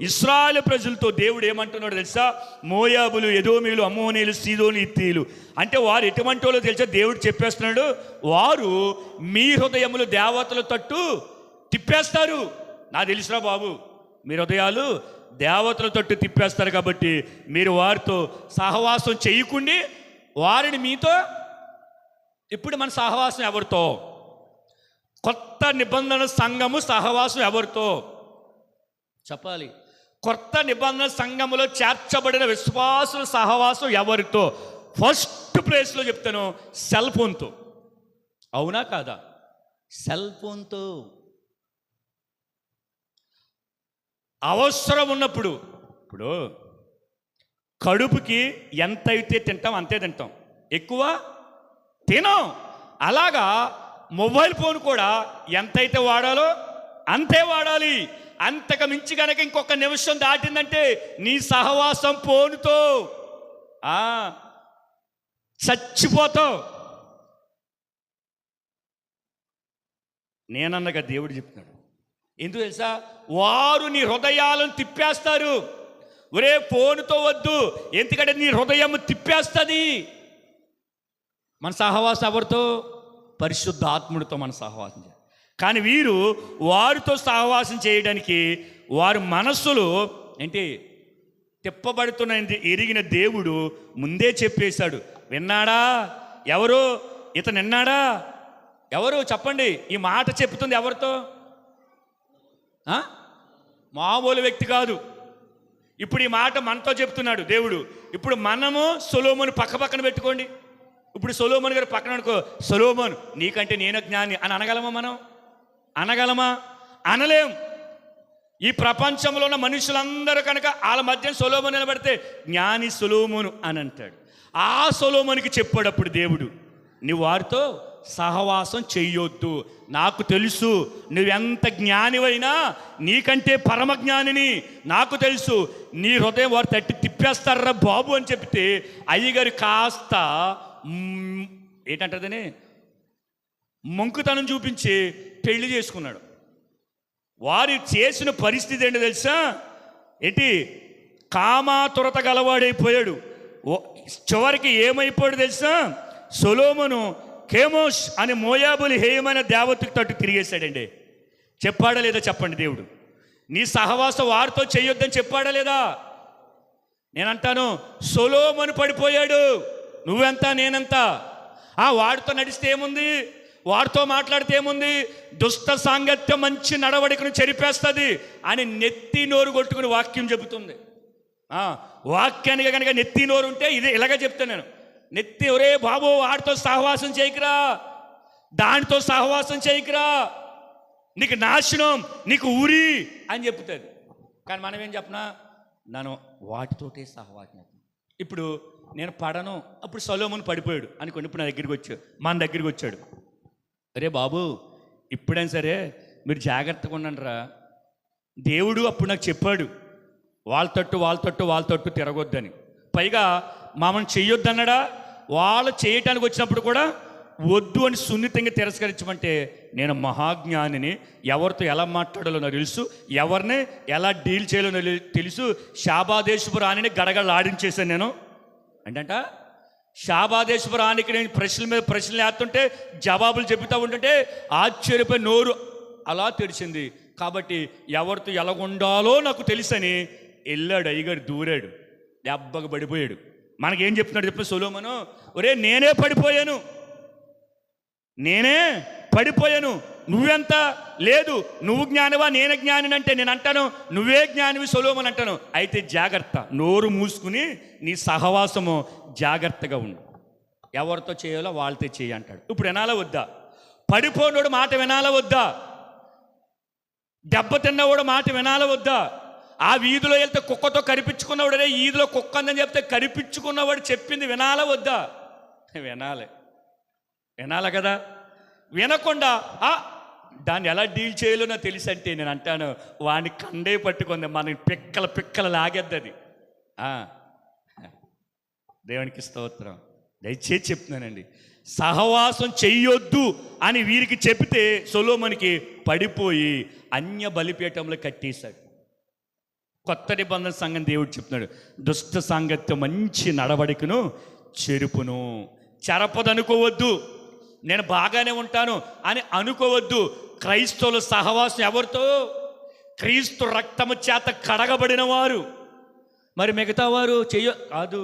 ఇశ్రాయేలు ప్రజలతో దేవుడు ఏమంటున్నాడు తెలుసా? మోయాబులు, ఎదోమీలు, అమ్మోనీలు, సీదోని, హిత్తీయులు అంటే వారు ఎటువంటి వాళ్ళో తెలుసా? దేవుడు చెప్పేస్తున్నాడు, వారు మీ హృదయములు దేవతల తట్టు తిప్పేస్తారు. నాకు తెలుసురా బాబు, మీ హృదయాలు దేవతల తట్టు తిప్పేస్తారు. కాబట్టి మీరు వారితో సహవాసం చేయకుండి వారిని మీతో. ఇప్పుడు మన సహవాసం ఎవరితో? కొత్త నిబంధన సంఘము సహవాసం ఎవరితో చెప్పాలి? కొత్త నిబంధన సంఘములో చేర్చబడిన విశ్వాసుల సహవాసం ఎవరితో? ఫస్ట్ ప్లేస్లో చెప్తాను, సెల్ ఫోన్తో. అవునా కాదా? సెల్ ఫోన్తో. అవసరం ఉన్నప్పుడు, ఇప్పుడు కడుపుకి ఎంతైతే తింటాం అంతే తింటాం, ఎక్కువ తినం. అలాగా మొబైల్ ఫోన్ కూడా ఎంతైతే వాడాలో అంతే వాడాలి. అంతకు మించి కనుక ఇంకొక నిమిషం దాటిందంటే నీ సహవాసం ఫోన్తో చచ్చిపోతావు. నేనన్నగా దేవుడు చెప్తున్నాడు. ఎందుకు తెలుసా? వారు నీ హృదయాలను తిప్పేస్తారు. ఒరే ఫోన్తో వద్దు, ఎందుకంటే నీ హృదయం తిప్పేస్తుంది. మన సహవాసం ఎవరితో? పరిశుద్ధాత్ముడితో మన సహవాసం చేయాలి. కానీ వీరు వారితో సహవాసం చేయడానికి వారి మనస్సులు ఏంటి తిప్పబడుతున్నది ఎరిగిన దేవుడు ముందే చెప్పేశాడు. విన్నాడా? ఎవరు? ఇతను విన్నాడా? ఎవరు చెప్పండి? ఈ మాట చెప్తుంది ఎవరితో? మామూలు వ్యక్తి కాదు. ఇప్పుడు ఈ మాట మనతో చెప్తున్నాడు దేవుడు. ఇప్పుడు మనము సొలొమోను పక్కన పెట్టుకోండి. ఇప్పుడు సొలొమోను గారు పక్కన అనుకో, సొలొమోను నీకంటే నేను జ్ఞాని అని అనగలమా? మనం అనగలమా? అనలేం. ఈ ప్రపంచంలో ఉన్న మనుషులందరూ కనుక వాళ్ళ మధ్య సొలొమోను నిలబడితే జ్ఞాని సొలొమోను అని అంటాడు. ఆ సొలొమోనుకి చెప్పాడప్పుడు దేవుడు, నువ్వు వారితో సహవాసం చెయ్యొద్దు. నాకు తెలుసు నువ్వెంత జ్ఞానివైనా నీకంటే పరమ జ్ఞానిని నాకు తెలుసు. నీ హృదయం వారు తట్టి తిప్పేస్తారా బాబు అని చెప్తే అయ్యగారు కాస్త ఏంటంటదని మొంకుతనం చూపించి పెళ్లి చేసుకున్నాడు. వారు చేసిన పరిస్థితి ఏంటో తెలుసా? ఏంటి? కామాతురత గలవాడైపోయాడు. చివరికి ఏమైపోయాడు తెలుసా? సొలొమోను కేమోష్ అని మోయాబులు హేయమైన దేవతకు తట్టు తిరిగేశాడండి. చెప్పాడా లేదా చెప్పండి? దేవుడు నీ సహవాసం వారితో చేయొద్దని చెప్పాడా లేదా? నేనంటాను సొలొమోను పడిపోయాడు. నువ్వెంత నేనెంత? వాడితో నడిస్తే ఏముంది? వాడితో మాట్లాడితే ఏముంది? దుష్ట సాంగత్యం మంచి నడవడికను చెరిపేస్తుంది అని నెత్తి నోరు కొట్టుకుని వాక్యం చెబుతుంది. వాక్యానికి కనుక నెత్తి నోరు ఉంటే ఇది ఇలాగే చెప్తాను నేను. నెత్తి ఒరే బాబు వాడితో సహవాసం చేయకురా, దానితో సహవాసం చేయకురా, నీకు నాశనం, నీకు ఊరి అని చెప్తుంది. కానీ మనం ఏం చెప్పనా? నన్ను వాటితోటే సహవాసం. ఇప్పుడు నేను పడను. అప్పుడు సొలొమోను పడిపోయాడు అనుకోండి. ఇప్పుడు మన దగ్గరికి వచ్చాడు. అరే బాబు ఇప్పుడైనా సరే మీరు జాగ్రత్తగా ఉండండిరా. దేవుడు అప్పుడు నాకు చెప్పాడు వాళ్ళ తట్టు తిరగొద్దని. పైగా మమ్మల్ని చెయ్యొద్దన్నాడా? వాళ్ళు చేయటానికి వచ్చినప్పుడు కూడా వద్దు అని సున్నితంగా తిరస్కరించమంటే నేను మహాజ్ఞానిని, ఎవరితో ఎలా మాట్లాడాలో నాకు తెలుసు, ఎవరిని ఎలా డీల్ చేయాలో తెలుసు. శాబాదేశపు రాణిని గడగడలు ఆడించేశాను నేను. అంటంట శాబాదేశపు రాణికి నేను ప్రశ్నల మీద ప్రశ్నలు వేస్తుంటే జవాబులు చెబుతూ ఉంటుంటే ఆశ్చర్యపోయి నోరు అలా తెరిచింది. కాబట్టి ఎవరితో ఎలా ఉండాలో నాకు తెలుసని వెళ్ళాడు. అయ్యగారు దూరాడు, దెబ్బకు పడిపోయాడు. మనకేం చెప్తున్నాడు చెప్పిన సొలొమోను? ఒరే నేనే పడిపోయాను, నువ్వెంత లేదు, నువ్వు జ్ఞానివా నేనే జ్ఞాని అంటే నేను అంటాను నువ్వే జ్ఞానివి సొలొమోను అంటాను. అయితే జాగ్రత్త, నోరు మూసుకుని నీ సహవాసము జాగ్రత్తగా ఉండు. ఎవరితో చేయాలో వాళ్ళతో చేయి అంటాడు. ఇప్పుడు వినాలా వద్దా? పడిపోయినోడు మాట వినాలా వద్దా? దెబ్బతిన్నవాడు మాట వినాలా వద్దా? ఆ వీధిలో వెళ్తే కుక్కతో కరిపించుకున్నవాడే ఈదిలో కుక్క అందని చెప్తే కరిపించుకున్నవాడు చెప్పింది వినాలా వద్దా? వినాలా కదా? వినకుండా దాన్ని ఎలా డీల్ చేయాలో నాకు తెలుసు అంటే నేను అంటాను వాడిని కండే పట్టుకుంది, మన పిక్కల లాగేద్ది అది. దేవునికి స్తోత్రం. దయచేసి చెప్తున్నానండి, సహవాసం చెయ్యొద్దు అని వీరికి చెప్తే సొలొమోనుకి పడిపోయి అన్య బలిపీఠంలో కట్టేశాడు. కొత్త నిబంధన సంఘం దేవుడు చెప్తున్నాడు, దుష్ట సాంగత్యం మంచి నడవడికను చెరుపును. చెరపదనుకోవద్దు, నేను బాగానే ఉంటాను అని అనుకోవద్దు. క్రైస్తవుల సహవాసం ఎవరితో? క్రీస్తు రక్తము చేత కడగబడిన వారు. మరి మిగతా వారు కాదు.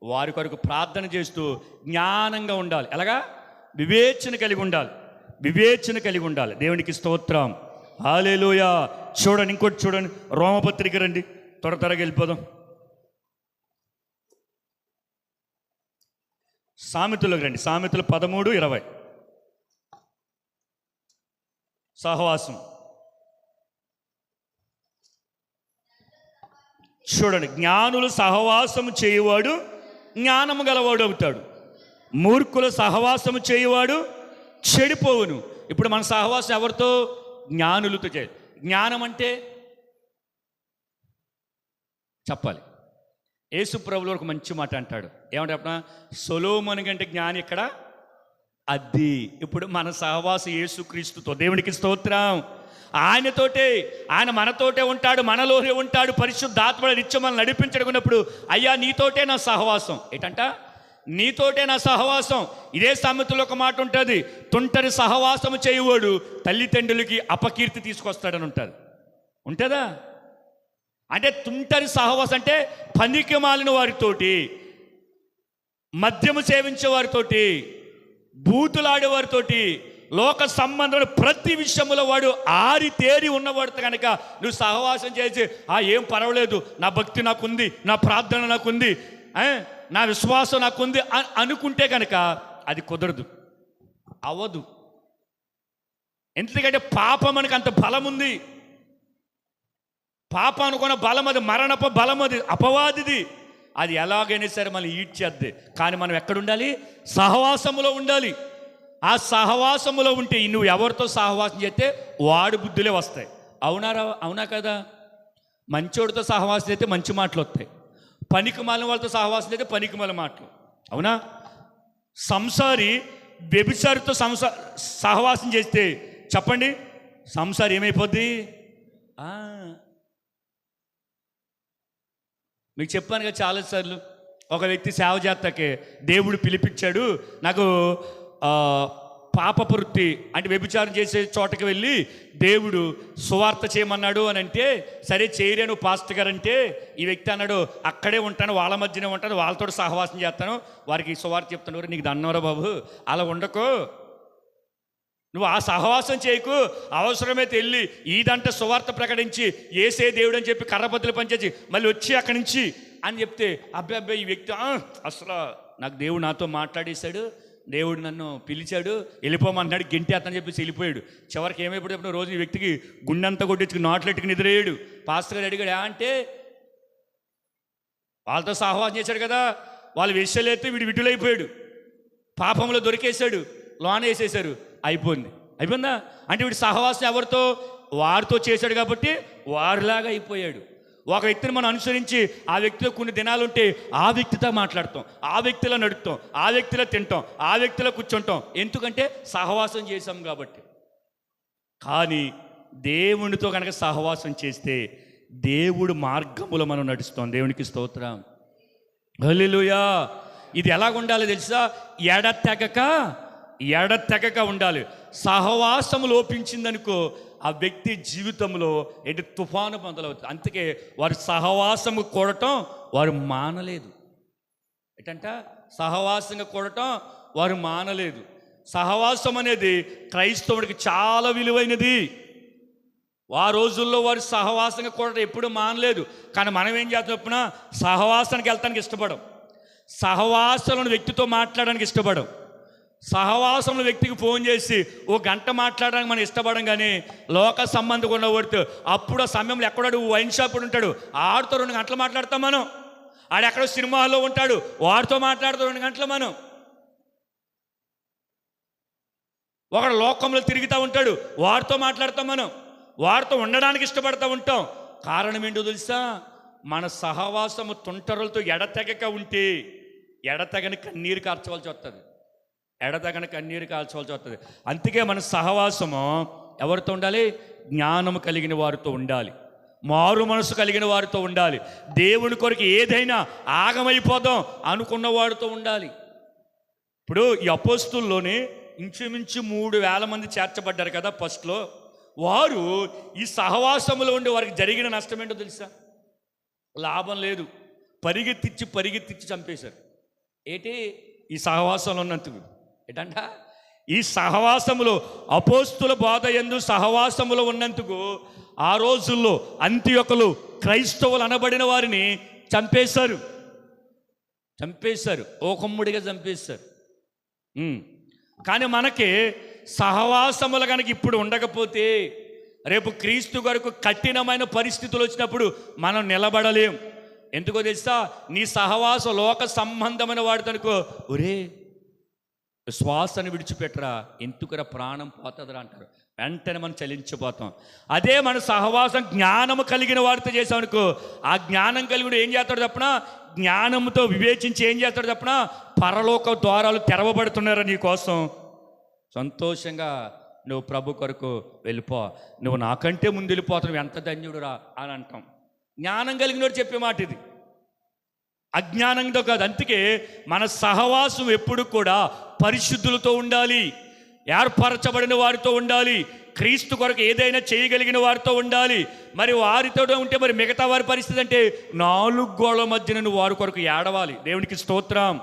వారి కొరకు ప్రార్థన చేస్తూ జ్ఞానంగా ఉండాలి. ఎలాగా? వివేచన కలిగి ఉండాలి. దేవునికి స్తోత్రం. హల్లెలూయా. చూడండి, ఇంకోటి చూడండి, రోమపత్రిక రండి, త్వరగా వెళ్ళిపోదాం. సామెతలకు రండి, సామెతలు 13:20. సహవాసం చూడండి. జ్ఞానులు సహవాసము చేయవాడు జ్ఞానము గలవాడు అవుతాడు, మూర్ఖుల సహవాసము చేయవాడు చెడిపోవును. ఇప్పుడు మన సహవాసం ఎవరితో? జ్ఞానులతో చేయాలి. జ్ఞానం అంటే చెప్పాలి. యేసు ప్రభువులు ఒక మంచి మాట అంటాడు. ఏమంటే అప్పుడు సొలొమోను కంటే జ్ఞాని ఇక్కడ అది. ఇప్పుడు మన సహవాసం యేసుక్రీస్తుతో. దేవునికి స్తోత్రం. ఆయన మనతోటే ఉంటాడు, మనలోనే ఉంటాడు. పరిశుద్ధాత్మ నిత్యం మనల్ని నడిపించడుకున్నప్పుడు అయ్యా నీతోటే నా సహవాసం. ఏంటంట? నీతోటే నా సహవాసం. ఇదే సామెతలో ఒక మాట ఉంటుంది, తుంటరి సహవాసం చేయవాడు తల్లిదండ్రులకి అపకీర్తి తీసుకొస్తాడని ఉంటుంది. ఉంటుందా? అంటే తుంటరి సహవాసం అంటే పనికి మాలిన వారితోటి, మద్యము సేవించే వారితోటి, బూతులాడే వారితోటి, లోక సంబంధమైన ప్రతి విషయంలో వాడు ఆరితేరి ఉన్నవాడితో కనుక నువ్వు సహవాసం చేసి ఏం పర్వాలేదు, నా భక్తి నాకుంది, నా ప్రార్థన నాకుంది, నా విశ్వాసం నాకుంది అనుకుంటే కనుక అది కుదరదు, అవ్వదు. ఎందుకంటే పాపం మనకు అంత బలం ఉంది. పాపం అనుకున్న బలం అది, మరణపు బలం అది, అపవాదిది. అది ఎలాగైనా సరే మనం ఈడ్చేద్ది. కానీ మనం ఎక్కడుండాలి? సహవాసములో ఉండాలి. ఆ సహవాసములో ఉంటే నువ్వు ఎవరితో సహవాసం చేస్తే వాడి బుద్ధులే వస్తాయి. అవునా కదా? మంచోడితో సహవాసం చేస్తే మంచి మాటలు వస్తాయి, పనికి మాలిన వాళ్ళతో సహవాసం చేస్తే పనికి మాలిన మాటలు. అవునా? సంసారి వ్యభిచారితో సహవాసం చేస్తే చెప్పండి, సంసారి ఏమైపోద్ది? మీకు చెప్పాను కదా చాలాసార్లు. ఒక వ్యక్తి సేవ చేస్తాకే దేవుడు పిలిపించాడు, నాకు పాపపు వృత్తి అంటే వ్యభిచారం చేసే చోటకి వెళ్ళి దేవుడు సువార్త చేయమన్నాడు అని అంటే, సరే చేయలేను పాస్టర్ గారు అంటే, ఈ వ్యక్తి అన్నాడు అక్కడే ఉంటాను, వాళ్ళ మధ్యనే ఉంటాను, వాళ్ళతో సహవాసం చేస్తాను, వారికి సువార్త చెప్తాను. నీకు దన్నవరా బాబు, అలా ఉండకు, నువ్వు ఆ సహవాసం చేయకు. అవసరమైతే వెళ్ళి ఈదంటే సువార్త ప్రకటించి ఏసే దేవుడు అని చెప్పి కర్రబద్దలు పనిచేసి మళ్ళీ వచ్చి అక్కడి నుంచి అని చెప్తే, అబ్బాయి ఈ వ్యక్తి అసలు నాకు దేవుడు నాతో మాట్లాడేశాడు, దేవుడు నన్ను పిలిచాడు, వెళ్ళిపోమన్నాడు, గెంటేత్తని చెప్పేసి వెళ్ళిపోయాడు. చివరికి ఏమైపోయాడు? రోజు ఈ వ్యక్తికి గుండెంతా కొట్టించుకుని నాట్లెట్టుకుని నిద్రయ్యాడు. పాస్టర్ గారు అడిగాడు, అంటే వాళ్ళతో సహవాసం చేశాడు కదా, వాళ్ళు విషయాలైతే వీడు విడులైపోయాడు, పాపంలో దొరికేశాడు, లోన వేసేశారు, అయిపోయిందా? అంటే వీడు సహవాసం ఎవరితో? వారితో చేశాడు కాబట్టి వారిలాగా అయిపోయాడు. ఒక వ్యక్తిని మనం అనుసరించి ఆ వ్యక్తిలో కొన్ని దినాలు ఉంటే ఆ వ్యక్తితో మాట్లాడతాం, ఆ వ్యక్తిలో నడుపుతాం, ఆ వ్యక్తిలో తింటాం, ఆ వ్యక్తిలో కూర్చుంటాం. ఎందుకంటే సహవాసం చేశాం కాబట్టి. కానీ దేవునితో కనుక సహవాసం చేస్తే దేవుడు మార్గములో మనం నడుస్తాం. దేవునికి స్తోత్రం, హల్లెలూయా. ఇది ఎలాగుండాలి తెలుసా? ఎడతెగక ఉండాలి. సహవాసము లోపించిందనుకో ఆ వ్యక్తి జీవితంలో తుఫాను మొదలవుతుంది. అందుకే వారు సహవాసము కూడటం వారు మానలేదు. ఏంటంట? సహవాసంగా కూడటం వారు మానలేదు. సహవాసం అనేది క్రైస్తవుడికి చాలా విలువైనది. ఆ రోజుల్లో వారు సహవాసంగా కూడటం ఎప్పుడు మానలేదు. కానీ మనం ఏం చేస్తున్నా సహవాసానికి వెళ్తానికి ఇష్టపడం, సహవాసంలోని వ్యక్తితో మాట్లాడడానికి ఇష్టపడం, సహవాసంలో వ్యక్తికి ఫోన్ చేసి ఓ గంట మాట్లాడడానికి మనం ఇష్టపడం. కానీ లోక సంబంధం ఉన్నవాడితో అప్పుడు ఆ సమయంలో ఎక్కడాడు వైన్ షాప్ ఉంటాడు, ఆడితో 2 గంటలు మాట్లాడతాం మనం. ఆడెక్కడో సినిమాలో ఉంటాడు, వాడితో మాట్లాడుతూ 2 గంటలు మనం. ఒకడు లోకంలో తిరుగుతూ ఉంటాడు, వాడితో మాట్లాడతాం మనం, వాడితో ఉండడానికి ఇష్టపడతా ఉంటాం. కారణం ఏంటో తెలుసా? మన సహవాసము తుంటరులతో ఎడతెగక ఉంటే ఎడతెగని కన్నీరు కార్చవలసి వస్తుంది, కన్నీరు కాల్చవలసి వస్తుంది. అందుకే మన సహవాసము ఎవరితో ఉండాలి? జ్ఞానము కలిగిన వారితో ఉండాలి, మారు మనసు కలిగిన వారితో ఉండాలి, దేవుని కొరకు ఏదైనా ఆగమైపోదాం అనుకున్న వాడితో ఉండాలి. ఇప్పుడు ఈ అపోస్తుల్లోనే ఇంచుమించు 3000 మంది చేర్చబడ్డారు కదా ఫస్ట్లో. వారు ఈ సహవాసములో ఉండి వారికి జరిగిన నష్టం ఏంటో తెలుసా? లాభం లేదు, పరిగెత్తిచ్చి చంపేశారు. ఏంటి? ఈ సహవాసంలో ఉన్నందుకు. ఏంటంట? ఈ సహవాసములో అపోస్తుల బోధ యందు సహవాసములో ఉన్నందుకు ఆ రోజుల్లో అంత్యొకలు క్రైస్తవులు అనబడిన వారిని చంపేశారు, ఓకమ్ముడిగా చంపేశారు. కానీ మనకి సహవాసములు కనుక ఇప్పుడు ఉండకపోతే రేపు క్రీస్తు కొరకు కఠినమైన పరిస్థితులు వచ్చినప్పుడు మనం నిలబడలేం. ఎందుకో తెలుసా? నీ సహవాసం లోక సంబంధమైన వాడితోనుకో, ఒరే శ్వాసను విడిచిపెట్టరా, ఎందుకురా ప్రాణం పోతుందిరా అంటారు, వెంటనే మనం చలించిపోతాం. అదే మన సహవాసం జ్ఞానము కలిగిన వారితో చేసామనుకో, ఆ జ్ఞానం కలిగి ఏం చేస్తాడు తప్పన, జ్ఞానంతో వివేచించి ఏం చేస్తాడు తప్పన, పరలోక ద్వారాలు తెరవబడుతున్నారా నీ కోసం, సంతోషంగా నువ్వు ప్రభు కొరకు వెళ్ళిపో, నువ్వు నాకంటే ముందు వెళ్ళిపోతున్నావు, ఎంత ధన్యుడురా అని అంటాం. జ్ఞానం కలిగినోడు చెప్పే మాట ఇది. అజ్ఞానంతో కాదు. అందుకే మన సహవాసం ఎప్పుడు కూడా పరిశుద్ధులతో ఉండాలి, ఏర్పరచబడిన వారితో ఉండాలి, క్రీస్తు కొరకు ఏదైనా చేయగలిగిన వారితో ఉండాలి. మరి వారితో ఉంటే మరి మిగతా వారి పరిస్థితి అంటే 4 గోళ్ల మధ్యన నువ్వు వారి కొరకు ఏడవాలి. దేవునికి స్తోత్రం.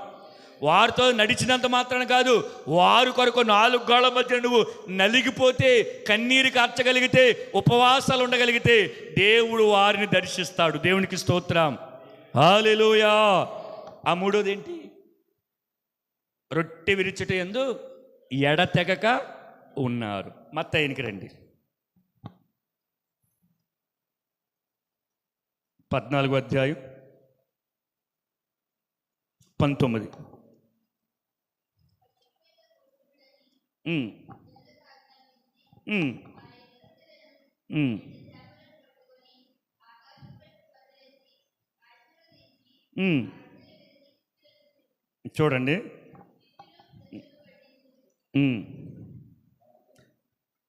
వారితో నడిచినంత మాత్రాన కాదు, వారి కొరకు 4 గోళ్ల మధ్య నువ్వు నలిగిపోతే, కన్నీరు కార్చగలిగితే, ఉపవాసాలు ఉండగలిగితే దేవుడు వారిని దర్శిస్తాడు. దేవునికి స్తోత్రం. హల్లెలూయా. ఆ మూడోది ఏంటి? రొట్టె విరిచుట యందు ఎడతెగక ఉన్నారు. మత్తయికి రండి, 14వ అధ్యాయం 19. చూడండి,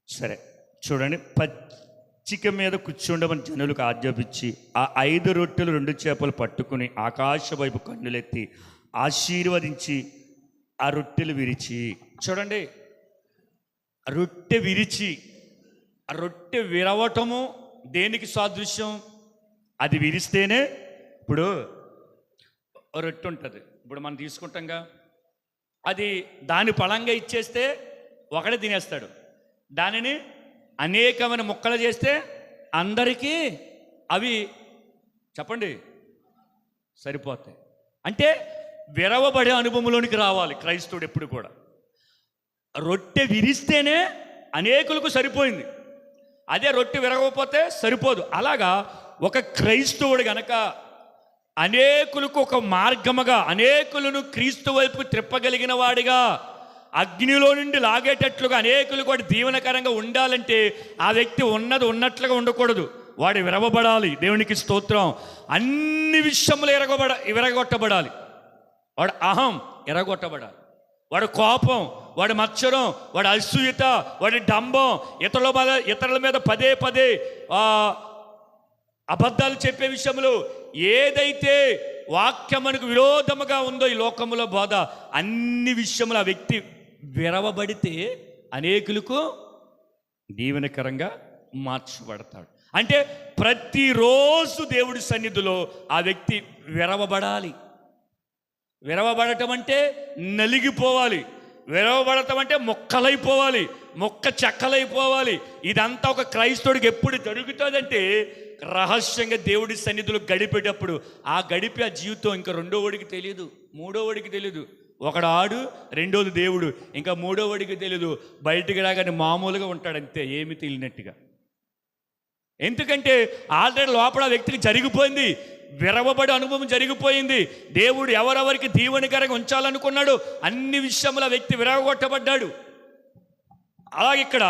సరే చూడండి. పచ్చిక మీద కూర్చుండమని జనులకు ఆజ్ఞాపించి ఆ 5 రొట్టెలు 2 చేపలు పట్టుకుని ఆకాశ వైపు కన్నులెత్తి ఆశీర్వదించి ఆ రొట్టెలు విరిచి, చూడండి, రొట్టె విరిచి, ఆ రొట్టె విరవటము దేనికి సాదృశ్యం? అది విరిస్తేనే, ఇప్పుడు రొట్టె ఉంటుంది, ఇప్పుడు మనం తీసుకుంటాంగా, అది దాని పళంగా ఇచ్చేస్తే ఒకడే తినేస్తాడు. దానిని అనేకమైన ముక్కలు చేస్తే అందరికీ అవి చెప్పండి సరిపోతాయి. అంటే విరవబడే అనుభవంలోనికి రావాలి క్రైస్తవుడు ఎప్పుడు కూడా. రొట్టె విరిస్తేనే అనేకులకు సరిపోయింది, అదే రొట్టె విరగకపోతే సరిపోదు. అలాగా ఒక క్రైస్తవుడు గనక అనేకులకు ఒక మార్గముగా, అనేకులను క్రీస్తు వైపుకు త్రిప్పగలిగిన వాడిగా, అగ్నిలో నుండి లాగేటట్లుగా అనేకులకు వాడు దీవెనకరంగా ఉండాలంటే ఆ వ్యక్తి ఉన్నది ఉన్నట్లుగా ఉండకూడదు, వాడు విరవబడాలి. దేవునికి స్తోత్రం. అన్ని విషయములు విరగొట్టబడాలి. వాడు అహం ఎరగొట్టబడాలి, వాడు కోపం, వాడి మత్సరం, వాడి అసూయత, వాడి డంబం, ఇతరుల మీద పదే పదే అబద్ధాలు చెప్పే విషయంలో ఏదైతే వాక్యమునకు విరోధముగా ఉందో ఈ లోకములో బోధ, అన్ని విషయములు ఆ వ్యక్తి విరవబడితే అనేకులకు దీవెనకరంగా మార్చబడతాడు. అంటే ప్రతిరోజు దేవుడి సన్నిధిలో ఆ వ్యక్తి విరవబడాలి. విరవబడటం అంటే నలిగిపోవాలి, విరవబడటం అంటే మొక్కలైపోవాలి, మొక్క చెక్కలైపోవాలి. ఇదంతా ఒక క్రైస్తవుడికి ఎప్పుడు జరుగుతుందంటే రహస్యంగా దేవుడి సన్నిధిలో గడిపేటప్పుడు. ఆ జీవితం ఇంకా 2వ వాడికి తెలియదు, 3వ వాడికి తెలియదు. ఒకడు ఆడు, 2వది దేవుడు, ఇంకా 3వ వాడికి తెలియదు. బయటికి రాగానే మామూలుగా ఉంటాడు అంతే, ఏమి తెలియనట్టుగా. ఎందుకంటే ఆల్రెడీ లోపల వ్యక్తికి జరిగిపోయింది, విరవబడి అనుభవం జరిగిపోయింది. దేవుడు ఎవరెవరికి దీవెనకరంగా ఉంచాలనుకున్నాడు అన్ని విషయముల వ్యక్తి విరగొట్టబడ్డాడు. అలాగే ఇక్కడ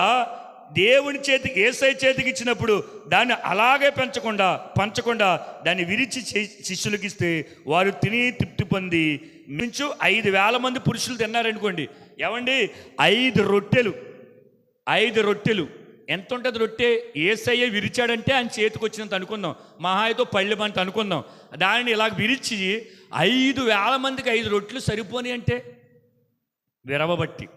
దేవుని చేతికి, యేసయ్య చేతికి ఇచ్చినప్పుడు దాన్ని అలాగే పంచకుండా దాన్ని విరిచి శిష్యులకి ఇస్తే వారు తిని తృప్తి పొంది మించు 5,000 మంది పురుషులు తిన్నారనుకోండి. ఏమండి, 5 రొట్టెలు ఎంత ఉంటుంది? రొట్టె యేసయ్య విరిచాడంటే ఆయన చేతికి వచ్చినంత అనుకుందాం, మహాయితో పళ్ళెమంత అనుకుందాం. దానిని ఇలా విరిచి 5,000 మందికి 5 రొట్టెలు సరిపోని అంటే విరవబట్టి,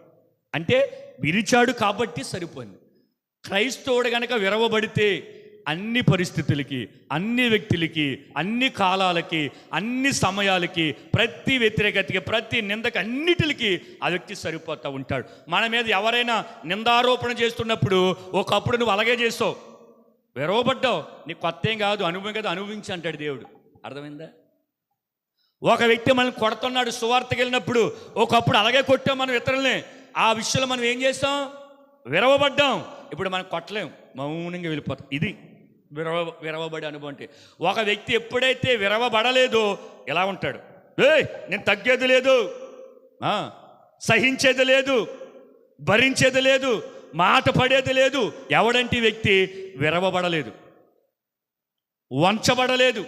అంటే విరిచాడు కాబట్టి సరిపోయింది. క్రైస్తవుడు గనక విరవబడితే అన్ని పరిస్థితులకి, అన్ని వ్యక్తులకి, అన్ని కాలాలకి, అన్ని సమయాలకి, ప్రతి వ్యతిరేకతకి, ప్రతి నిందకి, అన్నిటికి ఆ వ్యక్తి సరిపోతూ ఉంటాడు. మన మీద ఎవరైనా నిందారోపణ చేస్తున్నప్పుడు ఒకప్పుడు నువ్వు అలాగే చేస్తావు, విరవబడ్డావు, నీకు కొత్త ఏం కాదు, అనుభవం కదా, అనుభవించి అంటాడు దేవుడు. అర్థమైందా? ఒక వ్యక్తి మనం కొడుతున్నాడు, సువార్తకి వెళ్ళినప్పుడు ఒకప్పుడు అలాగే కొట్టాం మనం ఇతరులనే. ఆ విషయంలో మనం ఏం చేస్తాం? విరవబడ్డాం. ఇప్పుడు మనం కొట్టలేం, మౌనంగా వెళ్ళిపోతాం. ఇది విరవబడే అనుభవం అంటే. ఒక వ్యక్తి ఎప్పుడైతే విరవబడలేదో ఎలా ఉంటాడు? నేను తగ్గేది లేదు, సహించేది లేదు, భరించేది లేదు, మాట పడేది లేదు. ఎవడంటే వ్యక్తి విరవబడలేదు, వంచబడలేదు.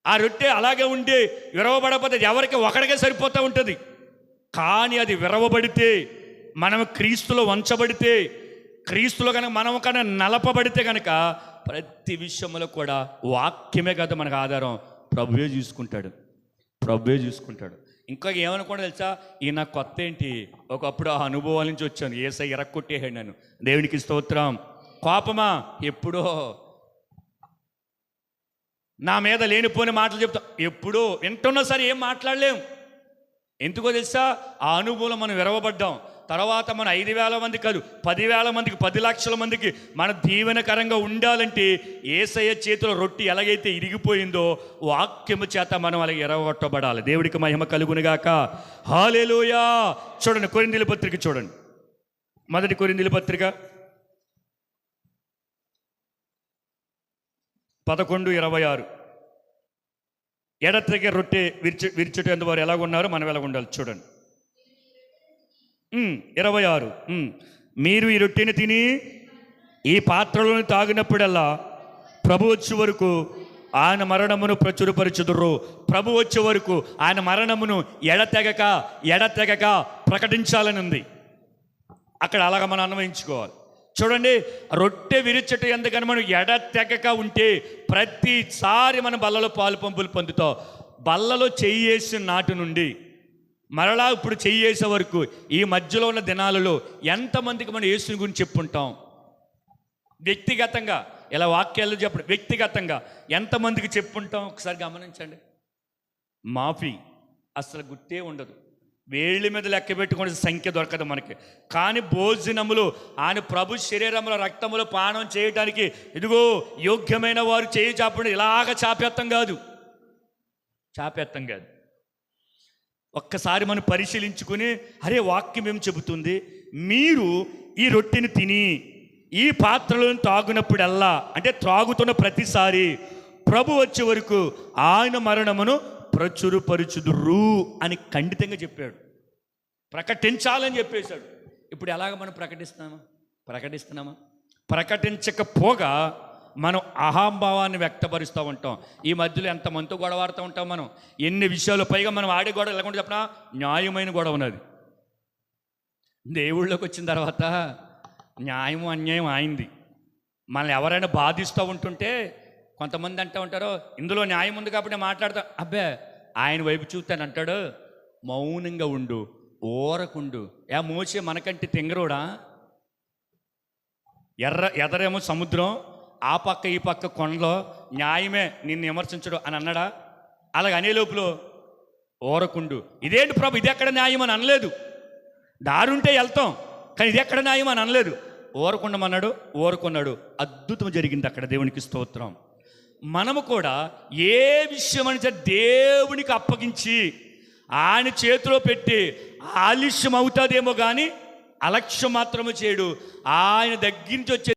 ఆ రొట్టె అలాగే ఉండి విరవబడకపోతే ఎవరికి ఒకడికే సరిపోతూ ఉంటుంది. కానీ అది విరవబడితే, మనం క్రీస్తులో వంచబడితే, క్రీస్తులో కనుక మనం కనుక నలపబడితే కనుక ప్రతి విషయంలో కూడా వాక్యమే కదా మనకు ఆధారం. ప్రభువే చూసుకుంటాడు. ఇంకా ఏమనుకోండి తెలుసా, ఈయన కొత్త ఏంటి, ఒకప్పుడు ఆ అనుభవాల నుంచి వచ్చాను, ఏసై ఎరక్కొట్టేసాడు నన్ను. దేవునికి స్తోత్రం. కోపమా? ఎప్పుడో. నా మీద లేనిపోని మాటలు చెప్తాం, ఎప్పుడో. వింటున్నా సరే ఏం మాట్లాడలేం. ఎందుకో తెలుసా, ఆ అనుభవం మనం విరవబడ్డాం. తర్వాత మనం 5,000 మంది కాదు, 10,000 మందికి, 10 లక్షల మందికి మన దీవెనకరంగా ఉండాలంటే యేసయ్య చేతిలో రొట్టె ఎలాగైతే ఇరిగిపోయిందో వాక్యము చేత మనం అలాగే ఎరగొట్టబడాలి. దేవుడికి మహిమ కలుగునుగాక. హల్లెలూయా. చూడండి కొరింథీయుల పత్రిక చూడండి, 1 కొరింథీయుల పత్రిక 11:26. ఎడతెగ రొట్టె విరిచుట వారు ఎలాగున్నారో మనం ఎలాగ ఉండాలి చూడండి. 26. మీరు ఈ రొట్టెని తిని ఈ పాత్రలను తాగినప్పుడల్లా ప్రభు వచ్చే వరకు ఆయన మరణమును ప్రచురపరచుదురు. ప్రభు వచ్చే వరకు ఆయన మరణమును ఎడతెగక ప్రకటించాలని ఉంది. అక్కడ అలాగ మనం అన్వయించుకోవాలి. చూడండి, రొట్టె విరిచట ఎందుకని మనం ఎడతెగక ఉంటే ప్రతిసారి మన బల్లలో పాలు పంపులు పొందుతాం. బల్లలో చెయ్యేసిన నాటి నుండి మరలా ఇప్పుడు చెయ్యేసే వరకు ఈ మధ్యలో ఉన్న దినాలలో ఎంతమందికి మనం యేసుని గురించి చెప్పుంటాం? వ్యక్తిగతంగా ఇలా వాక్యాలు చెప్పడం, వ్యక్తిగతంగా ఎంతమందికి చెప్పుంటాం ఒకసారి గమనించండి. మాఫీ అసలు గుర్తే ఉండదు, వేళ్ళ మీద లెక్క పెట్టుకునే సంఖ్య దొరకదు మనకి. కానీ భోజనములు ఆయన ప్రభు శరీరంలో రక్తములో పానం చేయటానికి ఇదిగో యోగ్యమైన వారు చేయి చాపండి. ఇలాగ చాపేత్తం కాదు. ఒక్కసారి మనం పరిశీలించుకుని, అరే వాక్యం ఏం చెబుతుంది, మీరు ఈ రొట్టెని తిని ఈ పాత్రలను తాగునప్పుడల్లా, అంటే త్రాగుతున్న ప్రతిసారి ప్రభు వచ్చే వరకు ఆయన మరణమును ప్రచురపరుచుదురు అని ఖండితంగా చెప్పాడు. ప్రకటించాలని చెప్పేశాడు. ఇప్పుడు ఎలాగ మనం ప్రకటిస్తున్నామా? ప్రకటించకపోగా మనం అహంభావాన్ని వ్యక్తపరుస్తూ ఉంటాం. ఈ మధ్యలో ఎంతమందితో గొడవాడుతూ ఉంటాం మనం, ఎన్ని విషయాలు. పైగా మనం ఆడే గొడవ ఎలాగంటే చెప్పినా న్యాయమైన గొడవ ఉన్నది. దేవుళ్ళలోకి వచ్చిన తర్వాత న్యాయం అన్యాయం ఆయింది. మనల్ని ఎవరైనా బాధిస్తూ ఉంటుంటే కొంతమంది అంటూ ఉంటారు, ఇందులో న్యాయం ఉంది కాబట్టి మాట్లాడతాం. అబ్బే ఆయన వైపు చూస్తానంటాడు, మౌనంగా ఉండు, ఓరకుండు. మోసే మనకంటే తెంగరోడా? ఎదరేమో సముద్రం, ఆ పక్క ఈ పక్క కొండలో న్యాయమే నిన్ను విమర్శించడు అని అన్నాడా? అలాగ అనే లోపల ఓరకుండు. ఇదేంటి ప్రభు, ఇది ఎక్కడ న్యాయం అని అనలేదు. దారుంటే వెళ్తాం, కానీ ఇది ఎక్కడ న్యాయం అని అనలేదు. ఓరకుండమన్నాడు, ఓరుకున్నాడు. అద్భుతం జరిగింది అక్కడ. దేవునికి స్తోత్రం. మనము కూడా ఏ విషయం అని దేవునికి అప్పగించి ఆయన చేతిలో పెట్టి ఆలస్యం అవుతుందేమో కానీ అలక్ష్యం మాత్రమే చేయడు. ఆయన దగ్గర నుంచి వచ్చే